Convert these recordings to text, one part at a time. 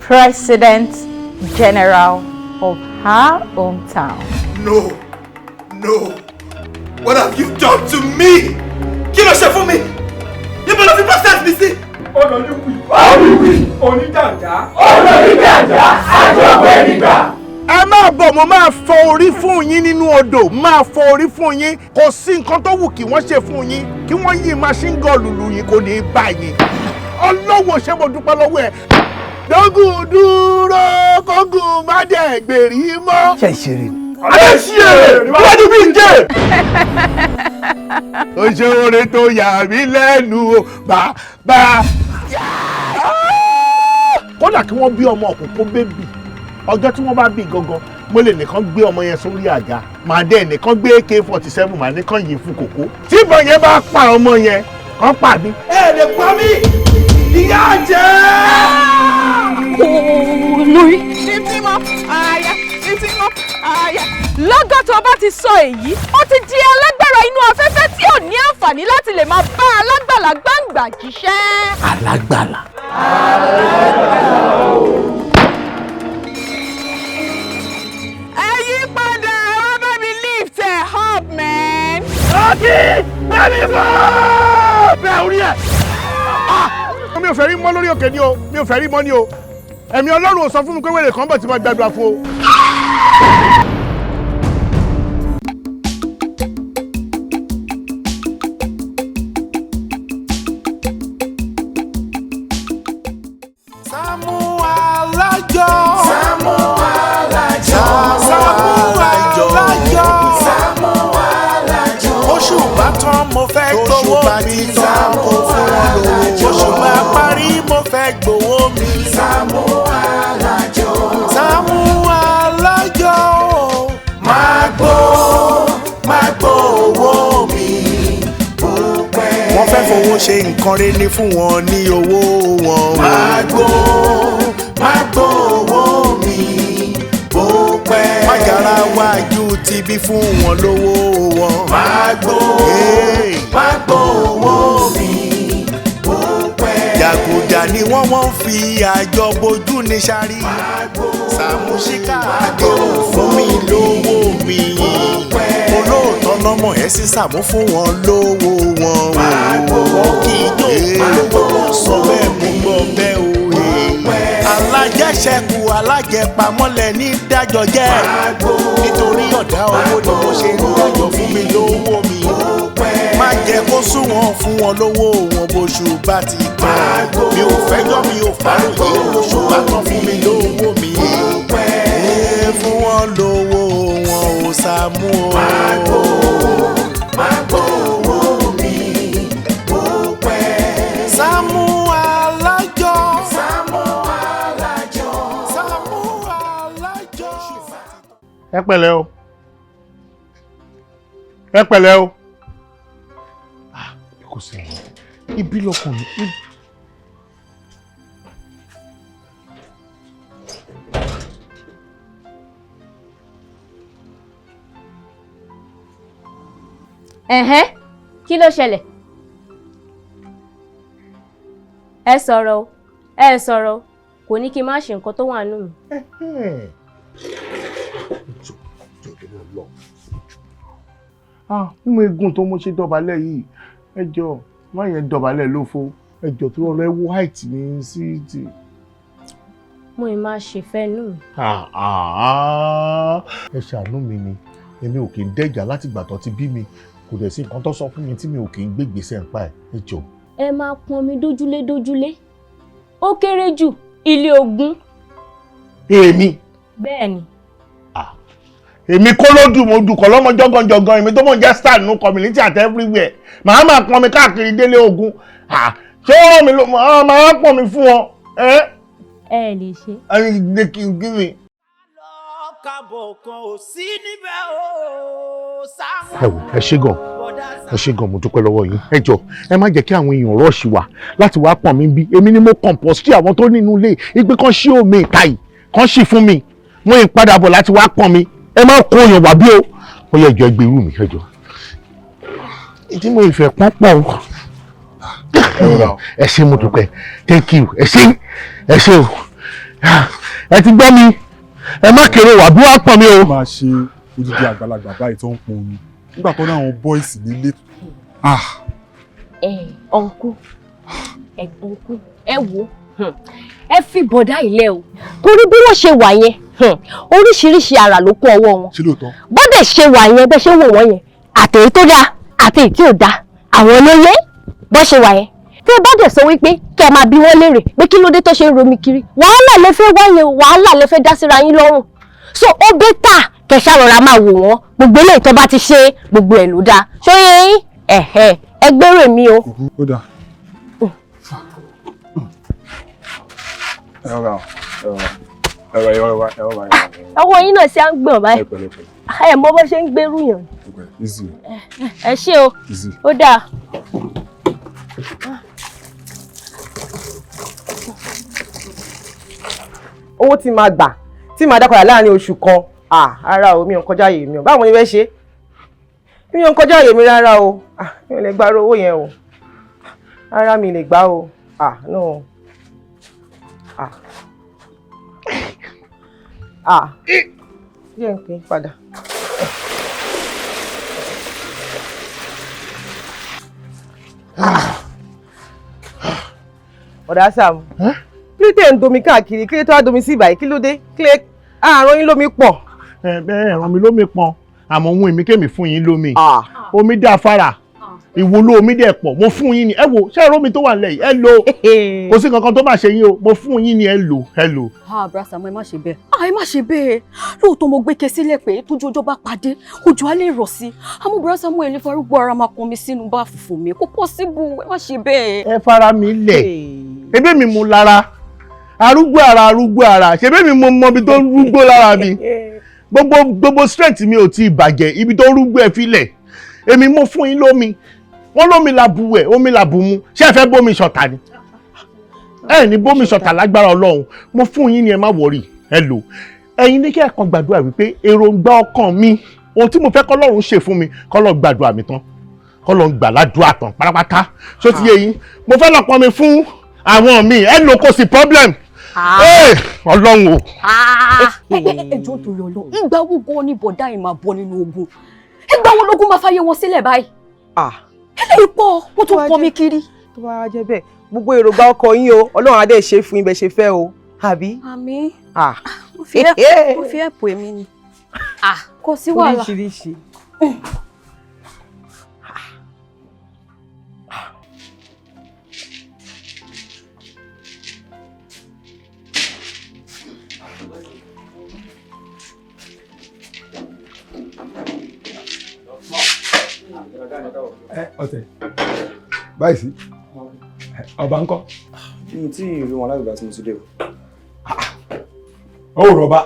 President General of her hometown. No. What have you done to me? Kí ló ṣe fún mi? Níbo ló fi process mi sí? Oníjàjà, àjọpọ̀ ẹnìgbà. Ẹ máa bọ̀, mo máa fọ orí fún yín nínú odò, máa fọ orí fún yín. Kò sí nǹkan tó wù kí wọ́n ṣe fún yín, kí wọ́n yí machine gun lùlù yín kò ní í bá yín. Ọlọ́wọ́ ṣé mo dúpẹ́ lọ́wọ́ ẹ̀. Dógùn dúró, kógùn má dẹ̀ gbèrí mọ́. Ṣé ìṣeré ni? Àṣìṣe níwájú bí n jẹ́. Ó ṣe oore tó yà mí lẹ́nu o, bàbá. Kódà kí wọ́n bí ọmọ òkùnkùn bébì, ọjọ́ tí wọ́n bá bí gangan, mo lè nìkan gbé ọmọ yẹn sórí àga, màá dẹ̀ nìkan gbé AK-47, màá nìkan yìí fún kòkó. Tí ìbọn yẹn bá pa ọmọ yẹn, kàn pa mí. Ẹ lè pa mí! Ìyá jẹ́! Olórí. Títí mọ́, àyà, títí mọ́, àyà. Lọ́gọ́ tó bá ti sọ èyí, ó ti di alágbára inú afẹ́fẹ́ tí ò ní àǹfààní láti lè máa bá alágbàlá gbàǹgbà jíṣẹ́. Alágbàlá. Ẹ yí padà, wá bá mi lift ẹ̀ up, man. Lọ́kì! Bẹ́ẹ̀ni bọ́! Bẹ́ẹ̀ orí ẹ̀. Mi ò fẹ́ rí mọ́ lórí òkè ni o, mi ò fẹ́ rí mọ́ ni o. Ẹ̀mí Ọlọ́run ò sọ fún mi pé wèrè kan bọ̀ tí mo gbàdúrà fún o. SAAMU ALAJO. SAAMU ALAJO. SAAMU ALAJO. Oṣù bá tán mo fẹ́ gbowó mi. SAAMU ALAJO. Oṣù bá parí mo fẹ́ gbowó mi. SAAMU ALAJO. SAAMU ALAJO. Máa gbowó mi. Wọ́n fẹ́ fowó ṣe nǹkan rere ní fún wọn ní owó wọn. Máa gbowó mi bó pẹ́. Májàra wájú ti bí fún wọn lówó wọn. Máa gbowó mi bó pẹ́. Jàgùjà ni wọ́n fi àjọ bojú ní sáré. SAAMU ṣíkà àdéhùn fún mi lówó mi. Olóòótọ́ lọ́mọ ẹ̀ sí SAAMU fún wọn lówó wọn. Wọ́n kì í jó sọ bẹ́ẹ̀ mú gbọ́ bẹ́ẹ̀ o. Alájẹṣẹ́kù alájẹpamọ́lẹ̀ ní dájọ́ jẹ́. Nítorí ọ̀dá owó ni mo ṣe ń dájọ́ fún mi lówó mi. Má jẹ́ kó sún wọn fún wọn lówó wọn bóṣù bá ti tán. Mi ò fẹ́jọ́ mi ò fàròyé oṣù bá tán fún mi lówó mi. Fún wọn lówó wọn ò SAAMU o. Má gbowó mi bó pẹ́. SAAMU ALAJO. SAAMU ALAJO. SAAMU ALAJO. Ẹ pẹ̀lẹ́ o. Ẹ pẹ̀lẹ́ o. Kò sí ibi lọkùnrin. Kí ló ṣẹlẹ̀? Ẹ sọ̀rọ̀ o, kò ní kí n má ṣe nǹkan tó wà nínú mi. Nínú egun tó mo ṣe dọ̀bálẹ̀ yìí, ẹ jọ̀ọ́ má yẹn dọ̀bálẹ̀ lófo, ẹ jọ̀ọ́ tó rọrọ ẹ wo height ní síìtì. Mo ì máa ṣèfẹ́ nù mí. Ẹ ṣàánú mi ni, èmi ò kì í dẹ́jà láti ìgbà tó ti bí mi, kò dẹ̀ sí nǹkan tó sọ fún mi tí mi ò kì í gbégbèsè ń pa ẹ̀, ẹ jọ̀ọ́. Ẹ máa pọn mi dójúlé, ó kéré jù ilé ogún. Èmi? Bẹ́ẹ̀ni. Èmi kó ló dùn mo dùn kọ́ lọ́mọ jọ́gànjọ́gàn, èmi tó mọ̀ jẹ́ star nínú community àti everywhere, màá máa pọn mi káàkiri délé ogun. Ṣé wọ́n mi ló máa pọn mi fún wọn? Ẹ lè ṣe. Ẹyin kí n give me. Ẹ ṣé gan mo dúpẹ́ lọ́wọ́ yín. Ẹ jọ̀ọ́ ẹ má jẹ́ kí àwọn èèyàn rọ́ọ̀ṣì wá láti wá pọ̀n mi bí. Èmi ni mo compose kí àwọn tó nínú ilé ìgbé kan ṣí omi ìta yìí kan ṣì fún mi. Mo ń padà bọ̀ láti wá pọ̀n mi. Ẹ má kó èèyàn wá bí o. Ó yẹ ìjọ ẹgbẹ́ irú mi ẹ jọ̀ọ́. Ìdí mo ìfẹ́ pọ́n pọ̀ o. Ẹ ṣé mo dúpẹ́. Thank you. Ẹ ṣé o. ẹ ti gbọ́ mi ẹ má kéré wà bí wàá pọ̀ mi o. máa ṣe odidi àgbàlagbà báyìí tó ń pọn omi nígbà tó ní àwọn bọ́ìsì nílé. ọ̀nkú ẹ̀gbọ́nkú ẹ wo ẹ fi bọ̀dá ilé o torí bí wọ́n ṣe wà yẹn oríṣiríṣi ara ló kún ọwọ́ wọn. ṣé lóòótọ́. bọ́dẹ̀ ṣe wà yẹn bẹ́ẹ̀ ṣe wò wọ́n yẹn àtẹ̀yí tó dáa àtẹ̀yí tí ò dáa àwọn olóyè bọ́ ṣe wà yẹn tí ẹ bá dẹ̀ sọ wípé kí ẹ máa bí wọ́n léèrè pé kí ló dé tó ṣe ń romi kiri wàhálà lè fẹ́ wáyé wàhálà lè fẹ́ dá síra yín lọ́rùn so ó bẹ́tà kẹṣà rọra máa wò wọ́n gbogbo eléyìí tó bá ti ṣe gbogbo ẹ̀ ló dáa ṣóyè yín ẹgbẹ́rò mi o. ó dáa. ọwọ́ yín náà ṣe à ń gbọ̀n báyìí ẹ mọ bó ṣe ń gbèrú yàn. ẹ ṣé o ó dáa. owó tí máa gbà tí máa dákọ̀dà láàrin oṣù kan ara o mi ò kọjá àyè mi o báwo ni fẹ́ ṣe mi ò kọjá àyè mi rárá o mi ò lè gbà owó yẹn o rárá mi lè gbà o no jẹ́ ń pín padà. ọ̀dà Sàámú kí ló dé ń domi káàkiri kí ló tó wá domi sí ìbàyí kí ló dé kí ló àárọ̀ yín lómi pọ̀. bẹ́ẹ̀ ràn mí lómi pọn àmọ́ ohun èmi kémi fún yín lómi omi dá afárá ìwúlò omi dẹ̀ pọ̀ mo fún yín ni ẹ wo ṣé ẹ̀rọ mi tó wà nílẹ̀ yìí ẹ lò kò sí kankan tó máa ṣe yín o mo fún yín ni ẹ lò. Bra Sàámú ẹ má ṣe bẹ́ẹ̀ ẹ má ṣe bẹ́ẹ̀ lóòótọ́ mo gbé ke sílẹ̀ pé tójú ọjọ́ bá padé ojú á lè rọ̀ sí àmọ́ Bra Sàámú ẹ lè farúgbó ara máa pọn mi sínú bá fùfù mi kò possible ẹ má ṣe bẹ́ẹ̀. ẹ fara mi lẹ̀ ebí mi mu lára arúgbó ara ṣebí mi mo mọ ibi tó rúgbó lára mi gbogbo strength mi ò tí ì bàjẹ́ ibi tó rúgbó ẹ filẹ̀ èmi mo fún yín lómi wọ́n lómi la bu ẹ̀ omi la bu mu ṣé ẹ fẹ́ bómi ṣọ̀tà ni ẹ ní bómi ṣọ̀tà lágbára Ọlọ́run mo fún yín ni ẹ má wọrí ẹ lò ẹ̀yin ní kí ẹ kàn gbàdúrà wípé èròǹgbà ọkàn mi ohun tí mo fẹ́ k'Ọlọ́run ṣe fún mi k'Ọlọ́run gbàdúrà mi tán k'Ọlọ́run gbà ládùúrà tán pátápátá ṣó ti yé yín mo fẹ́ lọ pọn mi fún àwọn míì ẹ lò kò sí problem Ọlọ́run o. ẹjọ́ torí Ọlọ́run ìgbà wo gan ni bọ̀dá yìí máa bọ́ nínú ogun ìgbà wo lógún máa fàyè wọn sílẹ̀ báyìí. eléyìí pọ̀ wọ́n tún pọn mi kiri. tó bá jẹ́ bẹ́ẹ̀ gbogbo èròǹgbà ọkọ yín o Ọlọ́run á dẹ̀ ṣe fún yín bẹ́ẹ̀ ṣe fẹ́ o àbí. àmín mo fi ẹ̀pọ̀ èmi ni kò sí wàhálà. oríṣiríṣi. ọ̀tẹ̀ báyìí sí ọba ńkọ́. mi tí ìrí wọn lágbègbè tí mo ti dé o. ó rọba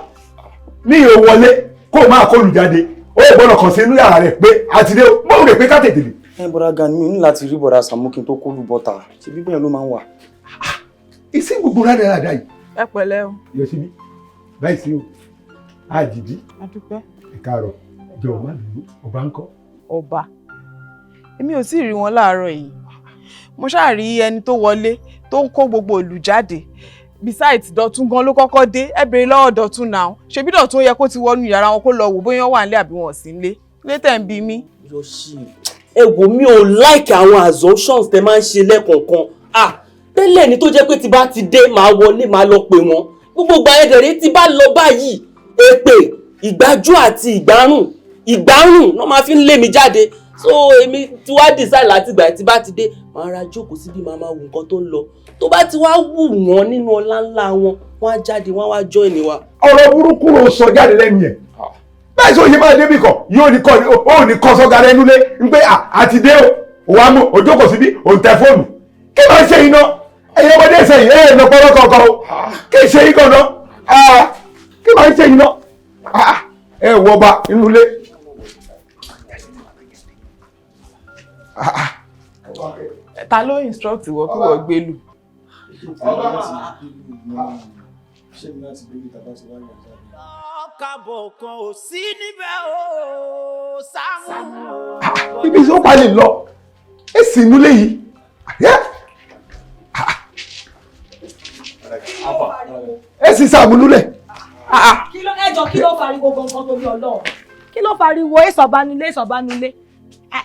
ní ìhò wọlé kó máa kọlù jáde ó gbọ́dọ̀ kàn sí inú yàrá rẹ̀ pé àti dé o mọ̀ rẹ̀ pé ká tètè lè. bọ́dà Gani mi ní láti rí bọ́dà Sàámú kí n tó kólú bọ́tà ṣe bíbẹ́ yẹn ló máa ń wà. ìsín gbogbo rádaràdà yìí. ẹ pẹ̀lẹ́ o. yọ síbí báyìí sí o àjìdí adúpẹ́. ẹ̀ka jọ̀wọ́ má dùn ọba ńkọ́. ọba èmi ò tí ì rí wọn láàárọ̀ yìí mo ṣáà rí ẹni tó wọlé tó ń kó gbogbo ìlú jáde besides Dọ̀tún gan ló kọ́kọ́ dé ẹ béèrè lọ́wọ́ Dọ̀tún náà ṣebí Dọ̀tún yẹ kó ti wọnú yàrá wọn kó lọ wò bóyá wà nílé àbí wọn sí nílé létẹ̀ ń bí mi. ẹ wò mí ò like àwọn assumptions tẹ máa ń ṣe lẹ́ẹ̀kọ̀ọ̀kan tẹ́lẹ̀ ni tó jẹ́ pé tí bá ti dé máa wọlé máa lọ pè wọ́n gbogbo gbàyẹ̀dẹ̀rẹ́ tí bá lọ báyìí èpè ìgbájú àti ìgbárùn náà máa fi ń lé mi jáde so èmi tí wàá decide láti gbà tí bá ti dé máa ra jókòó síbi máa máa wo nǹkan tó ń lọ tó bá ti wá wù wọ́n nínú ọlá ńlá wọn wọ́n á jáde wọ́n á wá join wa. ọ̀rọ̀ burúkú ló sọ jáde lẹ́nu yẹn báyìí sọ yìí máa débi kọ yóò ní kọ́ sọ́gà rẹ nulẹ̀ ń pé àti dé o wàá mú òjókòó síbi òun tẹ fóònù kí máa ń ṣe iná ẹ̀yin ọmọdé ẹ̀sẹ̀ yìí ẹ̀yẹ̀ lọ́pọ̀lọ́ kọ̀ọ̀kan o kí ṣe yín gan-an kí máa ń ṣe iná ẹ̀ wọ ọba inú ilé. ta ló instruct wọ kí wọ́n gbé lù. kábọ̀ kan ò sí níbẹ̀ o Sàámú. ibi tí ó pa lè lọ èsì inú lé yìí. sí Sàámú lulẹ̀. Kí ló fariwo gangan torí Ọlọ́run? Kí ló fariwo ìsọ̀bánulé?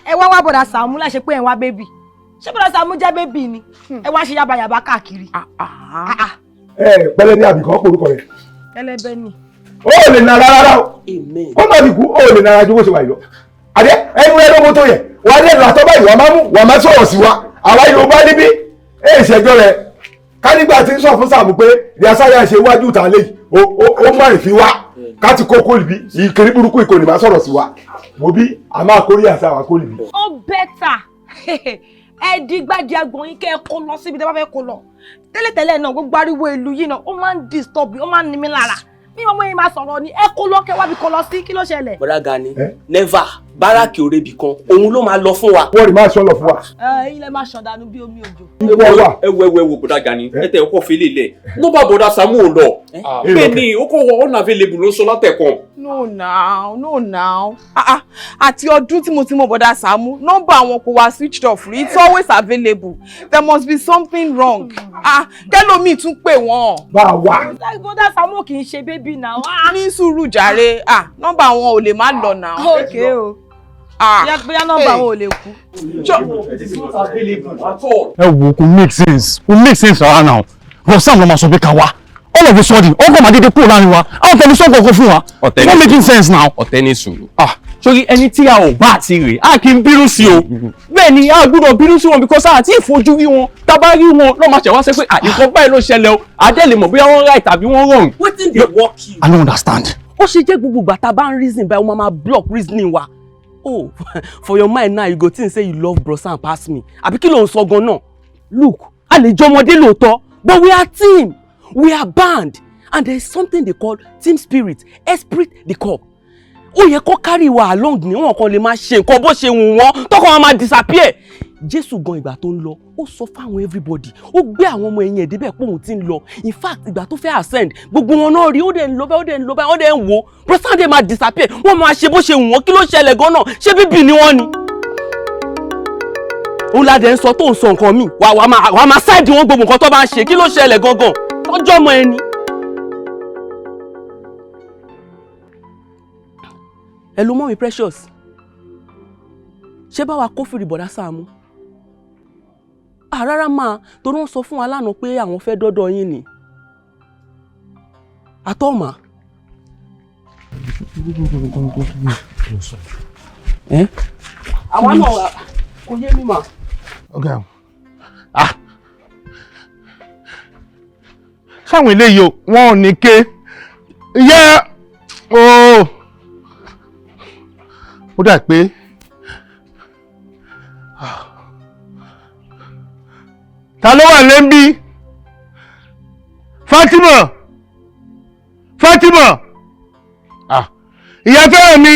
Ẹ wá bọ̀dà Sàámú láṣẹ pé ẹ wá bébì. Ṣé bọ̀dà Sàámú jẹ́ bébì ni? Ẹ wá ṣe yábayàbá káàkiri. Pẹ̀lẹ́ ní àbíkọ́ porúkọ rẹ̀. Ẹlẹ́bẹ̀ ni. Ó lè nara rárá o. Ó má bí kú, ó lè nara ju bó ṣe wà yìí lọ. Àdé ẹnu ẹ lóko tó yẹ. Wà á dé ìlàtọ́ báyìí, wà á má sọ̀rọ̀ sí wa. Àwa Yorùbá níbí. Ìṣẹ́jọ́ rẹ̀. Ká nígbà tí ń sọ fún Sàámú pé ìyásáyà ṣe wájú ìta lẹ́yìn. Ó má rìn fi wá. Ká ti kó kólìbí. Ìkiri burúkú ìkòlì máa sọ̀rọ̀ sí wa. Mo bí a máa kórìí àṣà wa kólìbí. Ó bẹ́tà. Ẹ dìgbàdì agbọ̀n yín kẹ́ ẹ kó lọ síbi tẹ́ bá fẹ́ kó lọ. Tẹ́lẹ̀tẹ́lẹ̀ náà gbogbo ariwo ìlú yìí náà ó máa ń disturb ó máa ń ní mi lára. Bí ọmọ yẹn máa sọ̀rọ̀ ni ẹ kó lọ kẹ́ wá bí kó lọ sí kí ló ṣẹlẹ̀. Bọ́dá Gani never báràkì òrebì kan òun ló máa lọ fún wa. Wọ́n rí máa ṣọ́lọ̀ fún wa. Ilé máa ṣọ̀dànù bí omi òjò. ẹ wo Bọ́dá Gani ẹ tẹ ọkọ fele lẹ nọ́mbà Bọ́dá Sàámú ò lọ bẹ́ẹ̀ ni ó kọ wọ unavailable ló ń sọ látẹ̀kàn. No now. Àti ọdún tí mo ti mọ bọ̀dá Sàámú, nọ́mbà wọn kò wá switched off rí. It's always available. There must be something wrong. Kẹ́lòmíì tún pè wọ́n. Bá a wà. Bọ̀dá Sàámú kì í ṣe bébì náà. Ní sùúrù jàre. Nọ́mbà wọn ò lè má lọ náà. Okay o. Bóyá nọ́mbà wọn ò lè kú. Ẹ wo kò make sense rárá náà. Bọ̀ Sam ló máa sọ pé ká wá. All of a sudden, ó kàn máa dédé kúrò láàrin wa. Àwọn tẹ̀lé sọ́kọ̀ kan fún wa. It's not making sense now. Ọ̀tẹ́ ní sùúrù. Sórí ẹni tí a ò bá àti rè á kì í bínú sí o. Bẹ́ẹ̀ ni a gbọ́dọ̀ bínú sí wọn because àti ìfojú rí wọn tá bá rí wọn lọ́ máa ṣẹ̀ wá sẹ́ pé nǹkan báyìí ló ṣẹlẹ̀ o. Adé lè mọ̀ bóyá wọ́n right tàbí wọ́n wrong. Wetin dey work you? I don't understand. Ó ṣe jẹ́ gbogbo ìgbà tá a bá ń reason báyìí wọ́n máa block reasoning wa. Oh, for your mind now you go think say you love bro Sam pass me. Àbí kí ló ń sọ gan náà? Look, a lè jọ ọmọdé lóòótọ́, but we are team, we are band, and there is something they call team spirit, esprit de corps. Ó yẹ kó carry wa along ni wọn kan lè máa ṣe nǹkan bó ṣe wù wọ́n tọkàn wọn máa disappear. Jésù gan ìgbà tó ń lọ ó sọ fáwọn everybody ó gbé àwọn ọmọ ẹ̀yìn ẹ̀dẹ́bẹ̀ pé òun ti ń lọ in fact ìgbà tó fẹ́ ascend gbogbo wọn náà rí ó dẹ̀ ń lọ bẹ́ẹ̀ ó dẹ̀ ń wò bro Sunday máa disappear wọ́n máa ṣe bó ṣe wù wọ́n kí ló ṣẹlẹ̀ gan náà ṣé bíbí ni wọ́n ni. òun ládẹ ń sọ tó ń sọ nǹkan míì wàá máa ṣáìdì wọn gbogbo nǹkan tó bá ń ṣe kí ló ṣẹlẹ̀ gangan tọ́jọ́ ọmọ ẹni. ẹ ló mọ̀ mi Precious ṣé báwa kófìrí bọ̀dá Sàámú rárá máa torí wọ́n sọ fún wa lánàá pé àwọn fẹ́ dọ́dọ̀ yín ni àtọ́mà. àwọn náà kò yé mi mà. sáwọn eléyìí wọn ò ní ké yẹ ó dà pé ta ló wà lẹ́ńbí Fatima ìyá fẹ́ràn mi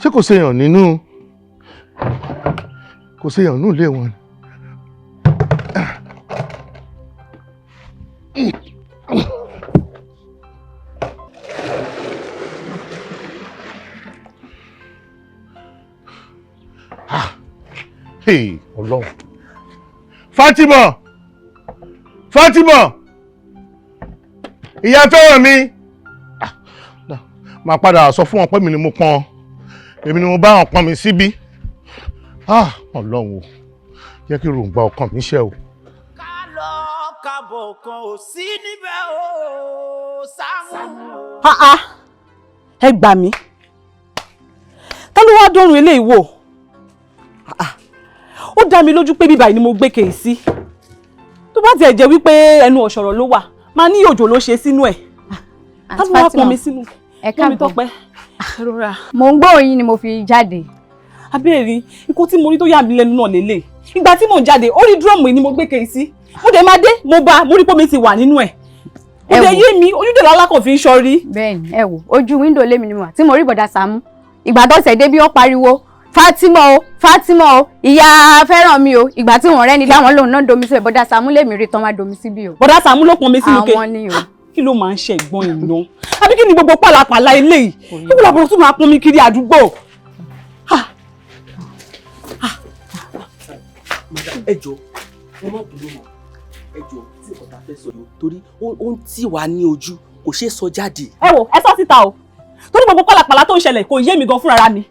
ṣé kò séèyàn nínú ilé wọn Ọlọ́run Fatima ìyá fẹ́ràn mi máa padà sọ fún wọn pé mi ni mo pọn èmi ni mo bá wọn pọn mi síbí Ọlọ́run o jẹ́ kí ròǹgbà ọkàn mi ṣe o. ká lọ kábọ̀ kan ò sí níbẹ̀ o Sàámú. Ẹ gbà mí ta ló wá dọ́rùn eléyìí wò ó dá mi lójú pé bíbáyìí ni mo gbé kèé sí tó bá tiẹ̀ jẹ́ wípé ẹnu ọ̀ṣọ̀rọ̀ ló wà máa ní òjò ló ṣe sínú ẹ̀ tá ló wá pọn mi sínú ẹ̀ka mi Tọ́pẹ́ rọra. Mò ń gbọ́ yín ni mo fi jáde. Abẹ́rẹ́ ikú tí mo rí tó yà mí lẹ́nu náà lélẹ̀ ìgbà tí mò ń jáde orí dúrọ́ọ̀mù ni mo gbé kèé sí mo dẹ̀ máa dé mo rí pé mi ti wà nínú ẹ̀ ó dẹ̀ yé mi ojúdè lálákàn fi ń ṣọ́rí. Bẹ́ẹ̀ni ẹ wò ojú wíńdò lémi ni mo wà tí mo rí bọ̀dá Sàámú ìgbà tó ṣẹ̀ dé bí ó pariwo Fatima o ìyá fẹ́ràn mi o ìgbà tí wọ́n rẹ́ni láwọn lòun náà domi sí ẹ̀ bọ̀dá Sàámú lèmi rí tán wá domi síbí o. Bọ̀dá Sàámú ló pọn mi sínú ke àwọn ni o. Kí ló máa ń ṣe ìgbọ́n ìná àbí kí ni gbogbo pàlàpàlà eléyìí níbo làbọ̀rọ̀ tún máa pọn mi kiri àdúgbò. ẹ jọ̀ọ́ ẹ má bínú mọ́ ẹ jọ̀ọ́ tí ìkọta fẹ́ sọ yìí torí ó ń tì wá ní ojú kò ṣeé sọ jáde. ẹ wò ẹ sọ síta o torí gbogbo pàlàpàlà tó ń ṣẹlẹ̀ kò yé mi gan fúnra mi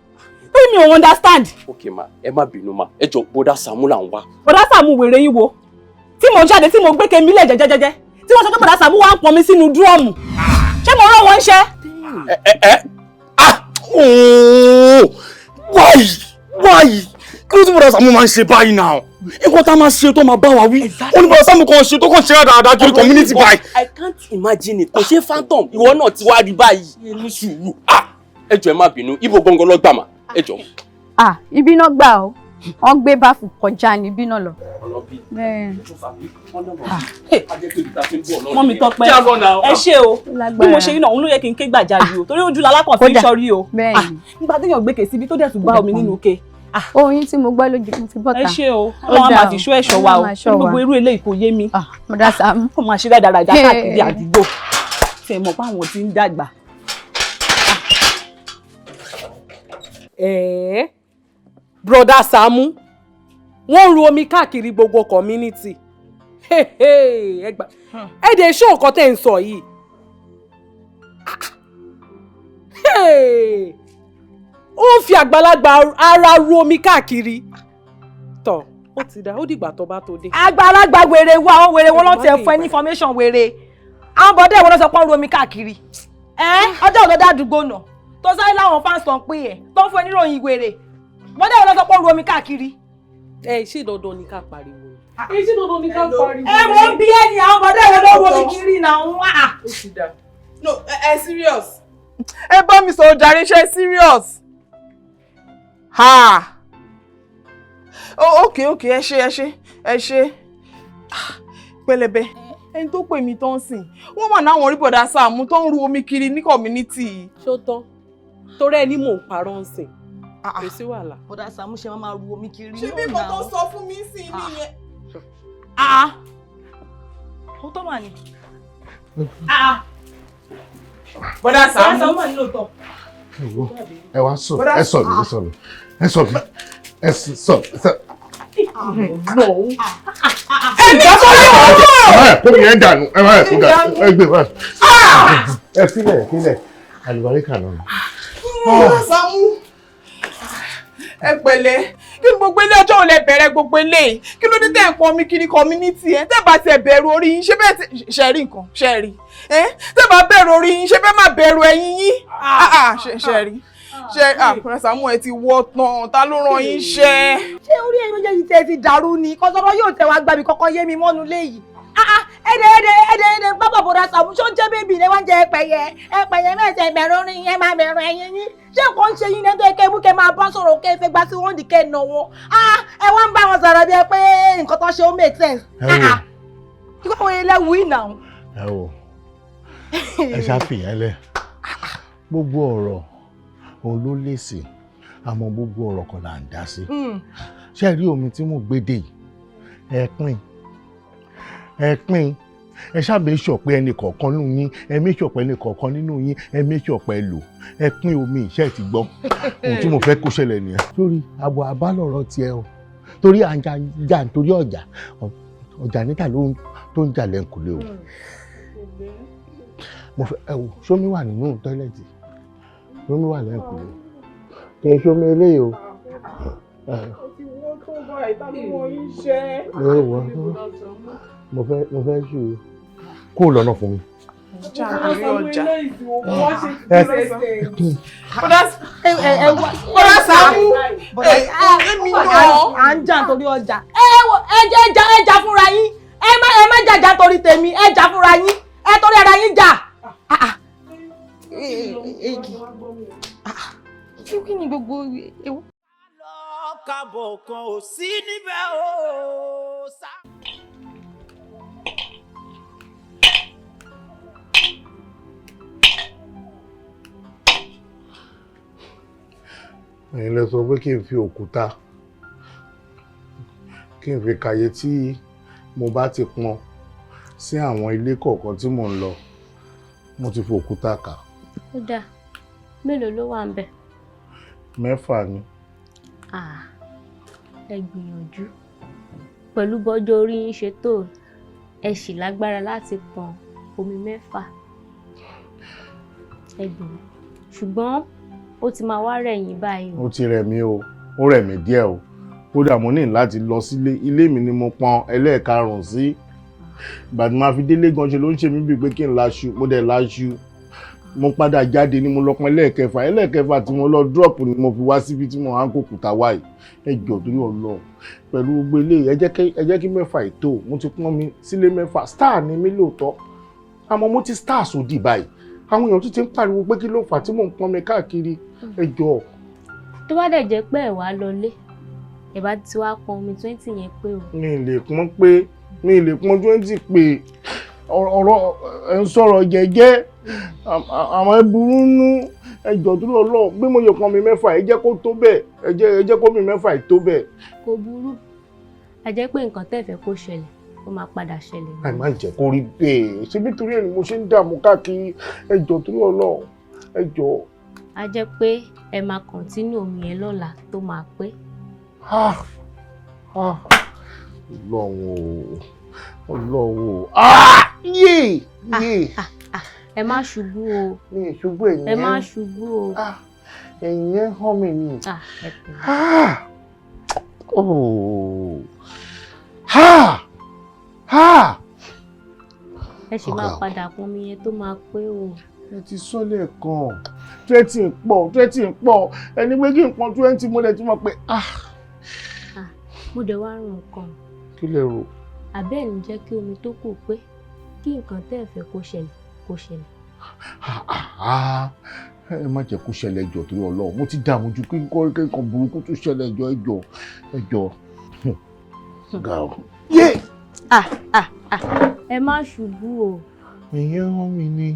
torí mi ò understand. ok ma ẹ má bínú ma ẹ jọ bọ́dá Sàámú là ń wá. bọ́dá Sàámú wèrè yín wo tí mo jáde tí mo gbé kemi lẹ̀ jẹ́jẹ́jẹ́jẹ́ tí wọ́n sọ pé bọ́dá Sàámú wá ń pọn mi sínú dúrọ́ọ̀mù ṣé mo rán wọn ṣẹ́. why kí ló tí bọ́dá Sàámú máa ń ṣe báyìí náà nǹkan tá a máa ṣe tó máa bá wa wí ó ní bọ́dá Sàámú kan ṣe tó kàn ṣe dáadáa kiri community báyìí. I can't imagine it kò ṣe phantom ìwọ náà ti wá rí báyìí ní sùúrù ẹ jọ̀ọ́ ẹ má bínú ibo gangan ló gbà mà ẹ jọ̀ọ́. ibi náà gbà ó wọ́n gbé báfù kọjá ní ibi náà lọ. mọ́ mi Tọ́pẹ́ ẹ ṣé o bí mo ṣe rí náà òun ló yẹ kí n ké gbàjarì o torí ojú lalákàn fi ń ṣọrí o nígbà téèyàn gbé kèsì ibi tó dẹ̀ tún bá omi nínú ke. oyin tí mo gbọ́ lójú mo fi bọ́ta. ẹ ṣé o wọn máa fi ṣó ẹ̀ṣọ́ wa o gbogbo irú eléyìí kò yé mi. bọ́dá Sàámú. ó máa ṣe dáadáa káàkiri àdúgbò fẹ́ mọ̀ pé àwọn ti ń dàgbà. Broda Sàámú wọ́n ń ru omi káàkiri gbogbo community ẹ dẹ̀ ṣó nǹkan tẹ́ ń sọ yìí ó ń fi àgbàlagbà ara ru omi káàkiri tọ̀ ó ti dá ó dìgbà tó bá tó dé. àgbàlagbà wèrè wa ó wèrè wọn ló ti ẹ̀ fún ẹ ní information wèrè àwọn bọ́dẹ̀ ìwọ ló sọ pé ń ru omi káàkiri ọjọ́ òdòdó àdúgbò náà tó sáré láwọn fans tó ń pín ẹ̀ tó ń fún ẹ níròyìn wèrè bọ́dẹ̀ ìwọ ló sọ pé ń ru omi káàkiri. ṣé dandan ni ká pariwo. ṣé dandan ni ká pariwo. wọ́n bí ẹni àwọn bọ́dẹ̀ ìwọ ló ru omi kiri náà ń wá. ó ti dá. no serious. ẹ bá mi sọ̀rọ̀ jàre ṣe serious. ok ẹ ṣe pẹlẹbẹ ẹni tó pè mí tó ń sìn wọ́n mà náwọn rí bọ̀dá Sàámú tó ń ru omi kiri ní community. ṣó tán torí ẹni mò ń parọ́ ń sìn kò sí wàhálà. bọ̀dá Sàámú ṣe máa ru omi kiri ṣé bí mo tó sọ fún mi sí i nìyẹn. ó tó mà ní. bọ̀dá Sàámú mà ní lóòótọ́. ẹ wá sọ ẹ sọ mi ẹ sọ mi ẹ sọ. kó mi ẹ dànù ẹ má ẹ kó dànù ẹ gbé wá ẹ filẹ̀ àlùbáríkà náà. bọ̀dá Sàámú ẹ pẹ̀lẹ́ kí ni gbogbo ilé ọjọ́ ò lè bẹ̀rẹ̀ gbogbo ilé kí ló dé tẹ̀ ń pọn mi kiri community ẹ tẹ́ bá tẹ̀ bẹ̀rù orí yín ṣé bẹ́ẹ̀ ṣe rí nǹkan ṣe rí tẹ́ bá bẹ̀rù orí yín ṣé bẹ́ẹ̀ má bẹ̀rù ẹ̀yìn yín ṣe rí bọ̀dá Sàámú ẹ ti wọ́ tán ta ló rán yín ṣẹ́. ṣé orí ẹ̀yin méjèèjì tẹ́ ti dàrú ni kọ́sọ́rọ́ yóò tẹ̀ wá gbàbí kọ́kọ́ yé mi mọ́nu léyìí. ẹ̀ẹ́dẹ̀ bàbá bọ̀dá Sàámú ṣó ń jẹ́ bébì ní wọ́n jẹ́ ẹ̀pẹ̀yẹ mẹ́sẹ̀ bẹ̀rù orí yín ẹ máa bẹ̀rù ẹ̀yìn yín ṣé nǹkan ń ṣe yín lẹ́tọ́ ẹ̀kẹ́ mú kẹ́ máa bá sọ̀rọ̀ kẹ́ fẹ́ gbá sí wọ́n dì kẹ́ nà wọ́n ẹ wá ń bá wọn sọ̀rọ̀ bí ẹ pé nǹkan tó ṣe ó make sense. kí wọ́n wọlé lẹ́wù ìnà. ẹ wò ẹ ṣàfihàn lẹ gbogbo ọ̀rọ̀ òun ló lèsì àmọ́ gbogbo ọ̀rọ̀ kan là ń dá sí ṣe rí omi tí mo gbé dé ẹ pín ẹ ṣàbẹ̀ ṣọ̀pẹ́ ẹnì kọ̀ọ̀kan nínú yín ẹ mí ṣọ̀pẹ́ ẹnì kọ̀ọ̀kan nínú yín ẹ mí ṣọ̀pẹ́ lò ẹ pín omi ìṣe ti gbọ́ ohun tí mo fẹ́ kó ṣẹlẹ̀ nìyẹn. torí àbọ̀ abálọ̀rọ̀ tiẹ̀ o torí à ń jà nítorí ọjà níta tó ń jà lẹ́ǹkùlé o. mo fẹ́ ẹ wò sómi wà nínú tọ́ílẹ̀tì sómi wà lẹ́ǹkùlé kì í sómi eléyìí o. mo fẹ́ ṣù kó lọ́nà fún mi. bọ̀dá Sàámú èmi náà à ń jà nítorí ọjà. ẹ jà fúnra yín ẹ má jàjà torí tèmi ẹ jà fúnra yín ẹ torí ara yín jà. kí ni gbogbo ewu. kábọ̀ kan ò sí níbẹ̀ o. ẹ̀yin lẹ sọ pé kí n fi òkúta kí n fi kàyé tí mo bá ti pọn sí àwọn ilé kọ̀ọ̀kan tí mò ń lọ mo ti fi òkúta kà. ó dáa mélòó ló wà ń bẹ̀. 6 ni. ẹ gbìyànjú pẹ̀lú bọ́jọ́ orí yín ṣe tó ẹ ṣì lágbára láti pọn omi 6 ẹgbẹ̀rún ṣùgbọ́n ó ti máa wá rẹ̀ yín báyìí. Ó ti rẹ̀ mí o, ó rẹ̀ mí díẹ̀ o. Kódà mo ní láti lọ sílé, ilé mi ni mo pọn ẹlẹ́ẹ̀karùn-ún sí. Ìgbà tí máa fi délé gan ṣe ló ń ṣe mí bíi pé kí n láṣu, mo dẹ̀ láṣu. Mo padà jáde ni mo lọ pọn ẹlẹ́ẹ̀kẹfà tí mo lọ drop ni mo fi wá síbi tí mo hàn kó kùtà wáyé. Ẹ jọ̀ọ́ torí Ọlọ́run pẹ̀lú gbogbo eléyìí ẹ jẹ́ kí 6 ètò mo ti pọ́n mi sílé 6 star ni mí lóòótọ́ àmọ́ mo ti star sódì báyìí àwọn èèyàn tún ti ń pariwo pé kí ló fà tí mò ń pọ́n mi káàkiri ẹ jọ̀ọ́. Tó bá dẹ̀ jẹ́ pé ẹ̀ wá lọlé ẹ̀ bá ti wá pọn omi 20 yẹn pé o. mi ì lè pọn 20 pé ọ̀rọ̀ ẹ̀ ń sọ̀rọ̀ jẹ́jẹ́ àmọ́ ẹ burú nú ẹ jọ̀ọ́ torí Ọlọ́run bí mo yẹ pọn mi 6 ẹ jẹ́ kó tó bẹ́ẹ̀ ẹ jẹ́ kó mi 6 tó bẹ́ẹ̀. Kò burú a jẹ́ pé nǹkan tẹ́ fẹ́ kó ṣẹlẹ̀ ó máa padà ṣẹlẹ̀. Àì má jẹ́ kó rí bẹ́ẹ̀ ṣé nítorí ẹ̀ ni mo ṣe ń dààmú káàkiri ẹ jọ̀ọ́ torí Ọlọ́run ẹ jọ̀ọ́. A jẹ́ pé ẹ máa kọ̀ntínú omi yẹn lọ́la tó máa pé. Ọlọ́run o ẹ má ṣubú o. Mi ì ṣubú ẹ̀yìn ẹ má ṣubú o. Ẹ̀yìn yẹn hàn mí ni. Ẹ pẹ̀lẹ́. Ẹ sì máa padà pọn omi yẹn tó máa pé o. Ẹ ti sọ lẹ́ẹ̀kan 20 pọ̀ ẹni pé kí n pọn 20 mo lè ti mọ̀ pé Mo dẹ̀ wá rò nǹkan. Kí lẹ rò? Àbẹ́ẹ̀ ní jẹ́ kí omi tó kù pé kí nǹkan tẹ́ ẹ fẹ́ kó ṣẹlẹ̀ kó ṣẹlẹ̀. Ẹ má jẹ́ kó ṣẹlẹ̀ ẹjọ́ torí Ọlọ́run mo ti dààmú ju kí nǹkan burúkú tó ṣẹlẹ̀ ẹjọ́. Ga o. Ẹ má ṣubú o. Ìyẹn hàn mí ni.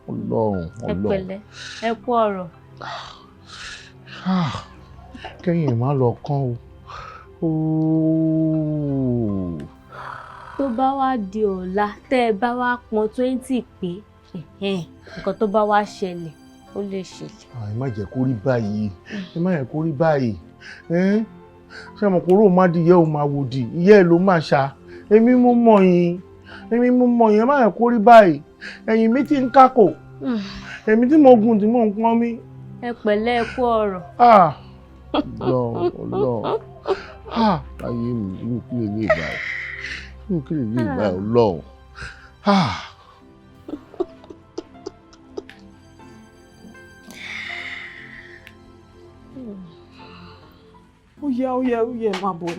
Ọlọ́run. Ẹ pẹ̀lẹ́ ẹ kú ọ̀rọ̀. Kẹ́yìn má lọ kán o. Tó bá wá di ọ̀la tẹ́ ẹ bá wá pọn 20 pé nǹkan tó bá wá ṣẹlẹ̀ ó lè ṣẹlẹ̀. Ẹ má jẹ́ kó rí báyìí. Ṣé mo kúrò má di ìyẹ́ ò máa wò di ìyẹ́ ẹ̀ ló máa ṣá èmi mú mọ̀ yín ẹ má jẹ́ kó rí báyìí ẹ̀yìn mi ti ń kákò èmi tí mo gùn tí mò ń pọ́n mi. Ẹ pẹ̀lẹ́ ẹ kú ọ̀rọ̀. Ọlọ́run ayé mi irú kí lè lè báyìí Ọlọ́run. Ó yẹ máa bọ̀.